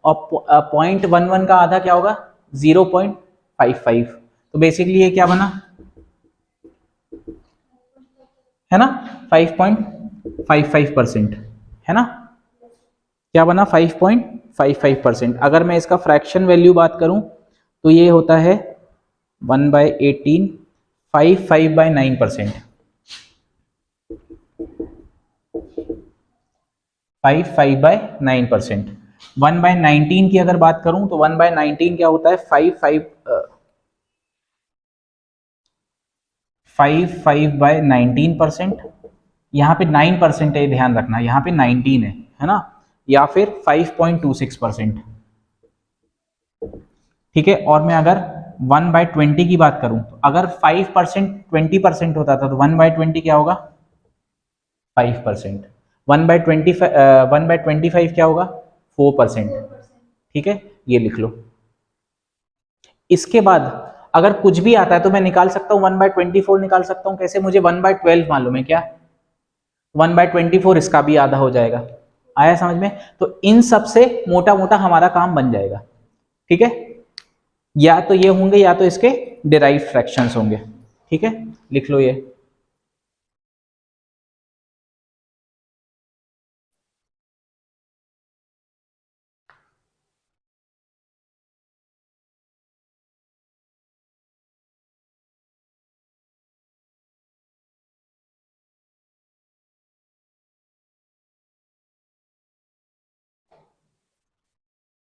और 0.11 का आधा क्या होगा 0.55, तो बेसिकली ये क्या बना है ना 5.55%, है ना। क्या बना 5.55%। अगर मैं इसका फ्रैक्शन वैल्यू बात करूं तो ये होता है 1/18 5/9%, 5/9%। 1/19 की अगर बात करूं तो 1/19 क्या होता है 5/19%। यहाँ पे 9% है, ध्यान रखना यहाँ पे 19 है ना, या फिर 5.26%। ठीक है, और मैं अगर 1/20 की बात करूं तो अगर 5% 20% होता था तो 1/20 क्या होगा 5%। 1/25 क्या होगा 4%। ठीक है, ये लिख लो। इसके बाद अगर कुछ भी आता है तो मैं निकाल सकता हूँ 1/24 निकाल सकता हूँ कैसे, मुझे 1/12 मालूम है क्या 1/24 इसका भी आधा हो जाएगा। आया समझ में। तो इन सब से मोटा मोटा हमारा काम बन जाएगा। ठीक है, या तो ये होंगे या तो इसके डिराइव फ्रैक्शंस होंगे। ठीक है, लिख लो ये।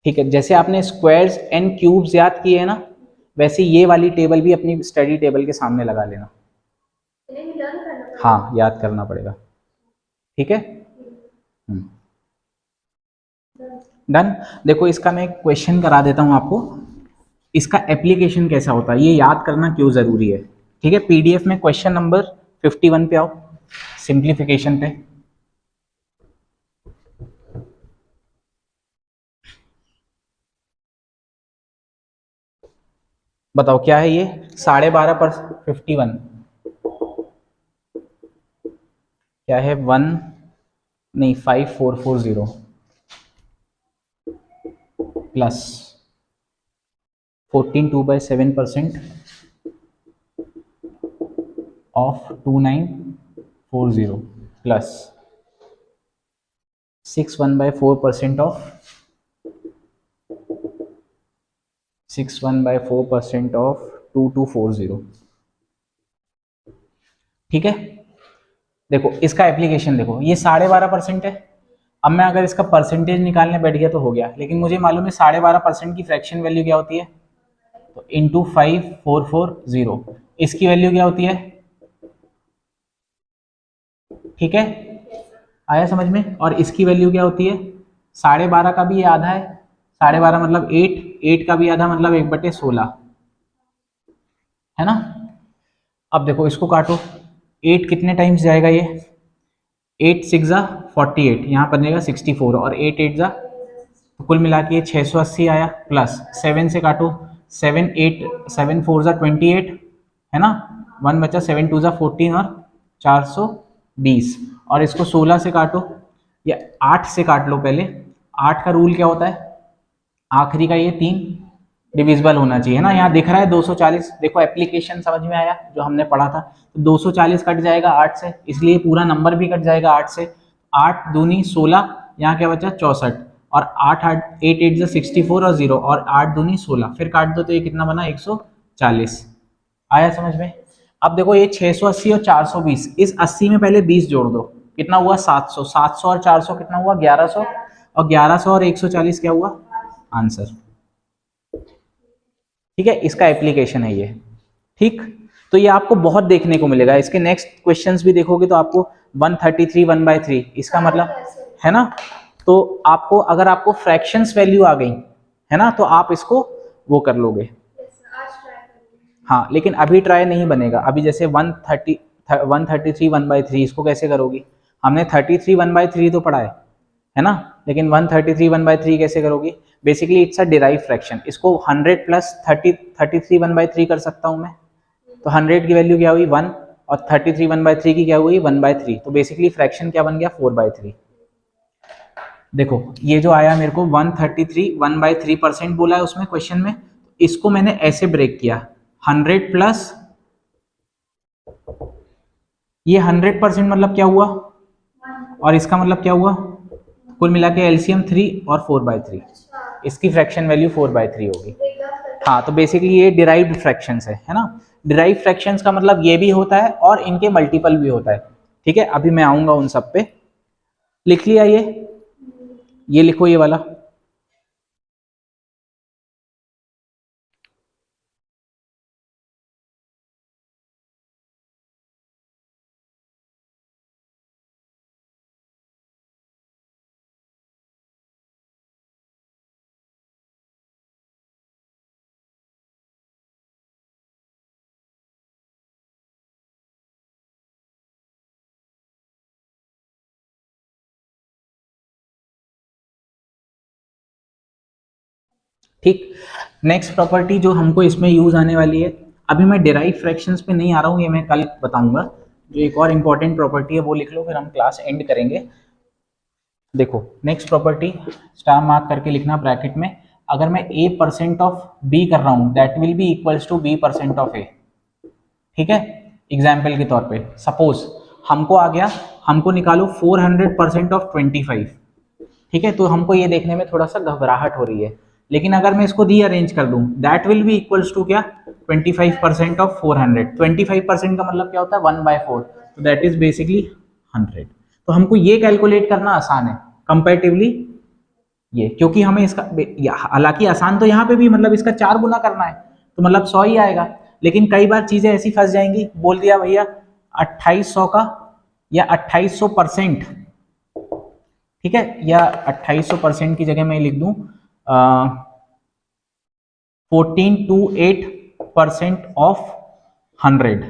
ठीक है, जैसे आपने स्क्वायर्स एंड क्यूब्स याद किए हैं ना, वैसे ये वाली टेबल भी अपनी स्टडी टेबल के सामने लगा लेना। इन्हें भी learn करना पड़ेगा। हाँ, याद करना पड़ेगा। ठीक है, डन। देखो इसका मैं एक क्वेश्चन करा देता हूं आपको, इसका एप्लीकेशन कैसा होता है, ये याद करना क्यों जरूरी है। ठीक है, पीडीएफ में क्वेश्चन नंबर 51 पे आओ, सिंप्लीफिकेशन पे। बताओ क्या है ये, 12.5 पर 51 क्या है, 1 नहीं 5440 प्लस 14 2/7% ऑफ 2940 प्लस 6 1/4% ऑफ 2240। ठीक है, देखो इसका एप्लीकेशन देखो, ये 12.5% है। अब मैं अगर इसका परसेंटेज निकालने बैठ गया तो हो गया, लेकिन मुझे मालूम है 12.5% की फ्रैक्शन वैल्यू क्या होती है, तो इंटू 5440 इसकी वैल्यू क्या होती है। ठीक है, आया समझ में। और इसकी वैल्यू क्या होती है, 12.5 का भी ये आधा है, 12.5 मतलब 8 का भी आधा मतलब 1/16 है ना। अब देखो इसको काटो, 8 कितने टाइम्स जाएगा ये, 8 6 जा 48, यहाँ पर बनेगा 64 और 8 8 जा, तो कुल मिला के ये 680 आया, प्लस 7 से काटो, 7 8 7 4 जा 28 है ना, 1 बचा, 7 2 जा 14 और 420, और इसको 16 से काटो या 8 से काट लो पहले। 8 का रूल क्या होता है, आखिरी का ये 3 डिविजिबल होना चाहिए, है ना। यहाँ दिख रहा है 240, देखो एप्लीकेशन समझ में आया जो हमने पढ़ा था, तो 240 कट जाएगा 8 से, इसलिए पूरा नंबर भी कट जाएगा 8 से। 8 दूनी 16, यहाँ क्या बचा 64, और 8 8 8 8 64 और 0, और 8 दूनी 16, फिर काट दो तो ये कितना बना 140। आया समझ में। अब देखो ये 680 और 420, इस 80 में पहले 20 जोड़ दो, कितना हुआ 700, 700 और 400 कितना हुआ 1100, और 1100 और 140 क्या हुआ आंसर। ठीक है, इसका एप्लीकेशन है ये। ठीक, तो ये आपको बहुत देखने को मिलेगा, इसके नेक्स्ट क्वेश्चंस भी देखोगे तो आपको 133 1/3 इसका मतलब है ना। तो आपको अगर आपको फ्रैक्शंस वैल्यू आ गई है ना, तो आप इसको वो कर लोगे। हाँ, लेकिन अभी ट्राई नहीं बनेगा, अभी जैसे 133 1/3 इसको कैसे करोगी, हमने 33 1/3 तो पढ़ा है ना, लेकिन 133 1/3 कैसे करोगी। Basically it's a derive fraction, इसको 100 प्लस 33 1/3 कर सकता हूं मैं, तो 100 की वैल्यू क्या हुई 1, और 33 1/3 की क्या हुई 1/3, तो बेसिकली फ्रैक्शन क्या बन गया 4/3। देखो ये जो आया मेरे को 133 1/3% बोला है उसमें क्वेश्चन में, इसको मैंने ऐसे ब्रेक किया, 100 प्लस ये 100% मतलब क्या हुआ, और इसका मतलब क्या हुआ, कुल मिला के एलसीएम 3 और 4/3, इसकी फ्रैक्शन वैल्यू 4/3 होगी। हाँ, तो बेसिकली ये डिराइव्ड फ्रैक्शंस है ना। डिराइव्ड फ्रैक्शंस का मतलब ये भी होता है और इनके मल्टीपल भी होता है। ठीक है, अभी मैं आऊंगा उन सब पे। लिख लिया ये लिखो ये वाला। ठीक, नेक्स्ट प्रॉपर्टी जो हमको इसमें यूज आने वाली है, अभी मैं डिराइव फ्रैक्शंस पे नहीं आ रहा हूँ, ये मैं कल बताऊंगा। जो एक और इंपॉर्टेंट प्रॉपर्टी है वो लिख लो, फिर हम क्लास एंड करेंगे। देखो नेक्स्ट प्रॉपर्टी स्टार मार्क करके लिखना ब्रैकेट में, अगर मैं a% ऑफ b कर रहा हूँ that will be equals to b% of a। ठीक है, एग्जाम्पल के तौर पे सपोज हमको आ गया, हमको निकालो 400% ऑफ 25। ठीक है, तो हमको ये देखने में थोड़ा सा घबराहट हो रही है, लेकिन अगर मैं इसको रीअरेंज कर दूं that will be equals to क्या 25% ऑफ 400। 25% का मतलब क्या होता है 1/4, तो दैट इज बेसिकली 100। तो हमको ये कैलकुलेट करना आसान है कंपैरेटिवली ये, क्योंकि हमें इसका हालांकि आसान तो यहाँ पे भी मतलब इसका 4 गुना करना है तो मतलब 100 ही आएगा, लेकिन कई बार चीजें ऐसी फंस जाएंगी, बोल दिया भैया 2800 का या 2800%, ठीक है, या 2800% की जगह मैं लिख दूं 1428% ऑफ 100,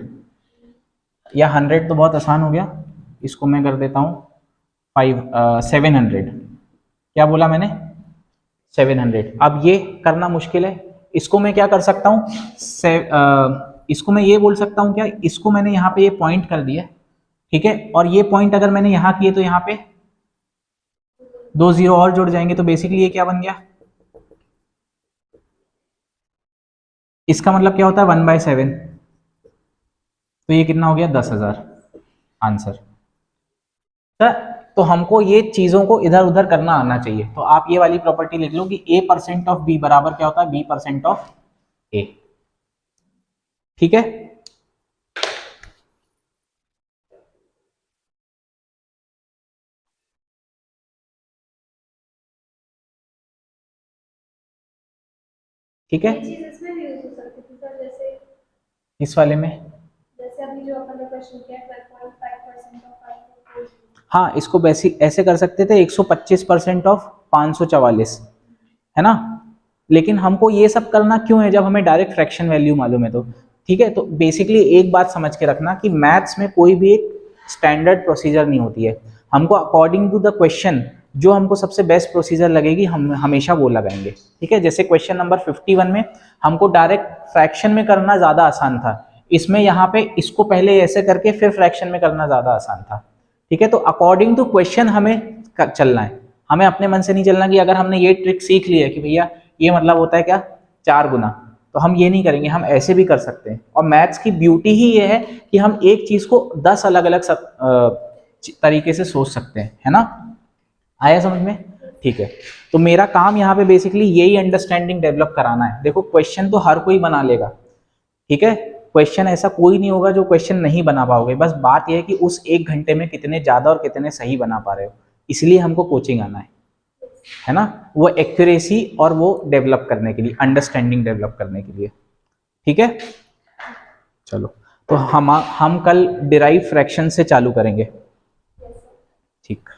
या 100 तो बहुत आसान हो गया, इसको मैं कर देता हूं 700, क्या बोला मैंने 700। अब ये करना मुश्किल है, इसको मैं क्या कर सकता हूँ, इसको मैं ये बोल सकता हूँ क्या, इसको मैंने यहाँ पे ये पॉइंट कर दिया, ठीक है, और ये पॉइंट अगर मैंने यहाँ किए तो यहाँ पे 2 जीरो और जुड़ जाएंगे, तो बेसिकली ये क्या बन गया, इसका मतलब क्या होता है 1/7, तो ये कितना हो गया 10,000 आंसर। तो हमको ये चीजों को इधर उधर करना आना चाहिए, तो आप ये वाली प्रॉपर्टी लिख लो कि a% ऑफ b बराबर क्या होता है b% ऑफ a, ठीक है। ठीक है, ये चीज इसमें भी यूज हो सकती थी सर, जैसे इस वाले में, जैसे अभी जो अपन ने क्वेश्चन किया 12.5% ऑफ 5, हाँ इसको वैसे ऐसे कर सकते थे 125% ऑफ 544, है ना, लेकिन हमको ये सब करना क्यों है जब हमें डायरेक्ट फ्रैक्शन वैल्यू मालूम है तो, ठीक है। तो बेसिकली एक बात समझ के रखना कि मैथ्स में कोई भी एक स्टैंडर्ड प्रोसीजर नहीं होती है, हमको अकॉर्डिंग टू द क्वेश्चन जो हमको सबसे बेस्ट प्रोसीजर लगेगी हम हमेशा वो लगाएंगे, ठीक है। जैसे क्वेश्चन नंबर 51 में हमको डायरेक्ट फ्रैक्शन में करना ज़्यादा आसान था, इसमें यहाँ पे इसको पहले ऐसे करके फिर फ्रैक्शन में करना ज़्यादा आसान था, ठीक है। तो अकॉर्डिंग टू क्वेश्चन हमें चलना है, हमें अपने मन से नहीं चलना कि अगर हमने ये ट्रिक सीख ली है कि भैया ये मतलब होता है क्या 4 गुना, तो हम ये नहीं करेंगे, हम ऐसे भी कर सकते हैं। और मैथ्स की ब्यूटी ही ये है कि हम एक चीज को 10 अलग अलग तरीके से सोच सकते हैं, है ना, आया समझ में, ठीक है। तो मेरा काम यहाँ पे बेसिकली यही अंडरस्टैंडिंग डेवलप कराना है। देखो क्वेश्चन तो हर कोई बना लेगा, ठीक है, क्वेश्चन ऐसा कोई नहीं होगा जो क्वेश्चन नहीं बना पाओगे, बस बात यह है कि उस 1 घंटे में कितने ज्यादा और कितने सही बना पा रहे हो, इसलिए हमको कोचिंग आना है ना, वो एक्यूरेसी और वो डेवलप करने के लिए, अंडरस्टैंडिंग डेवलप करने के लिए, ठीक है। चलो, तो हम कल डिराइव फ्रैक्शन से चालू करेंगे, ठीक।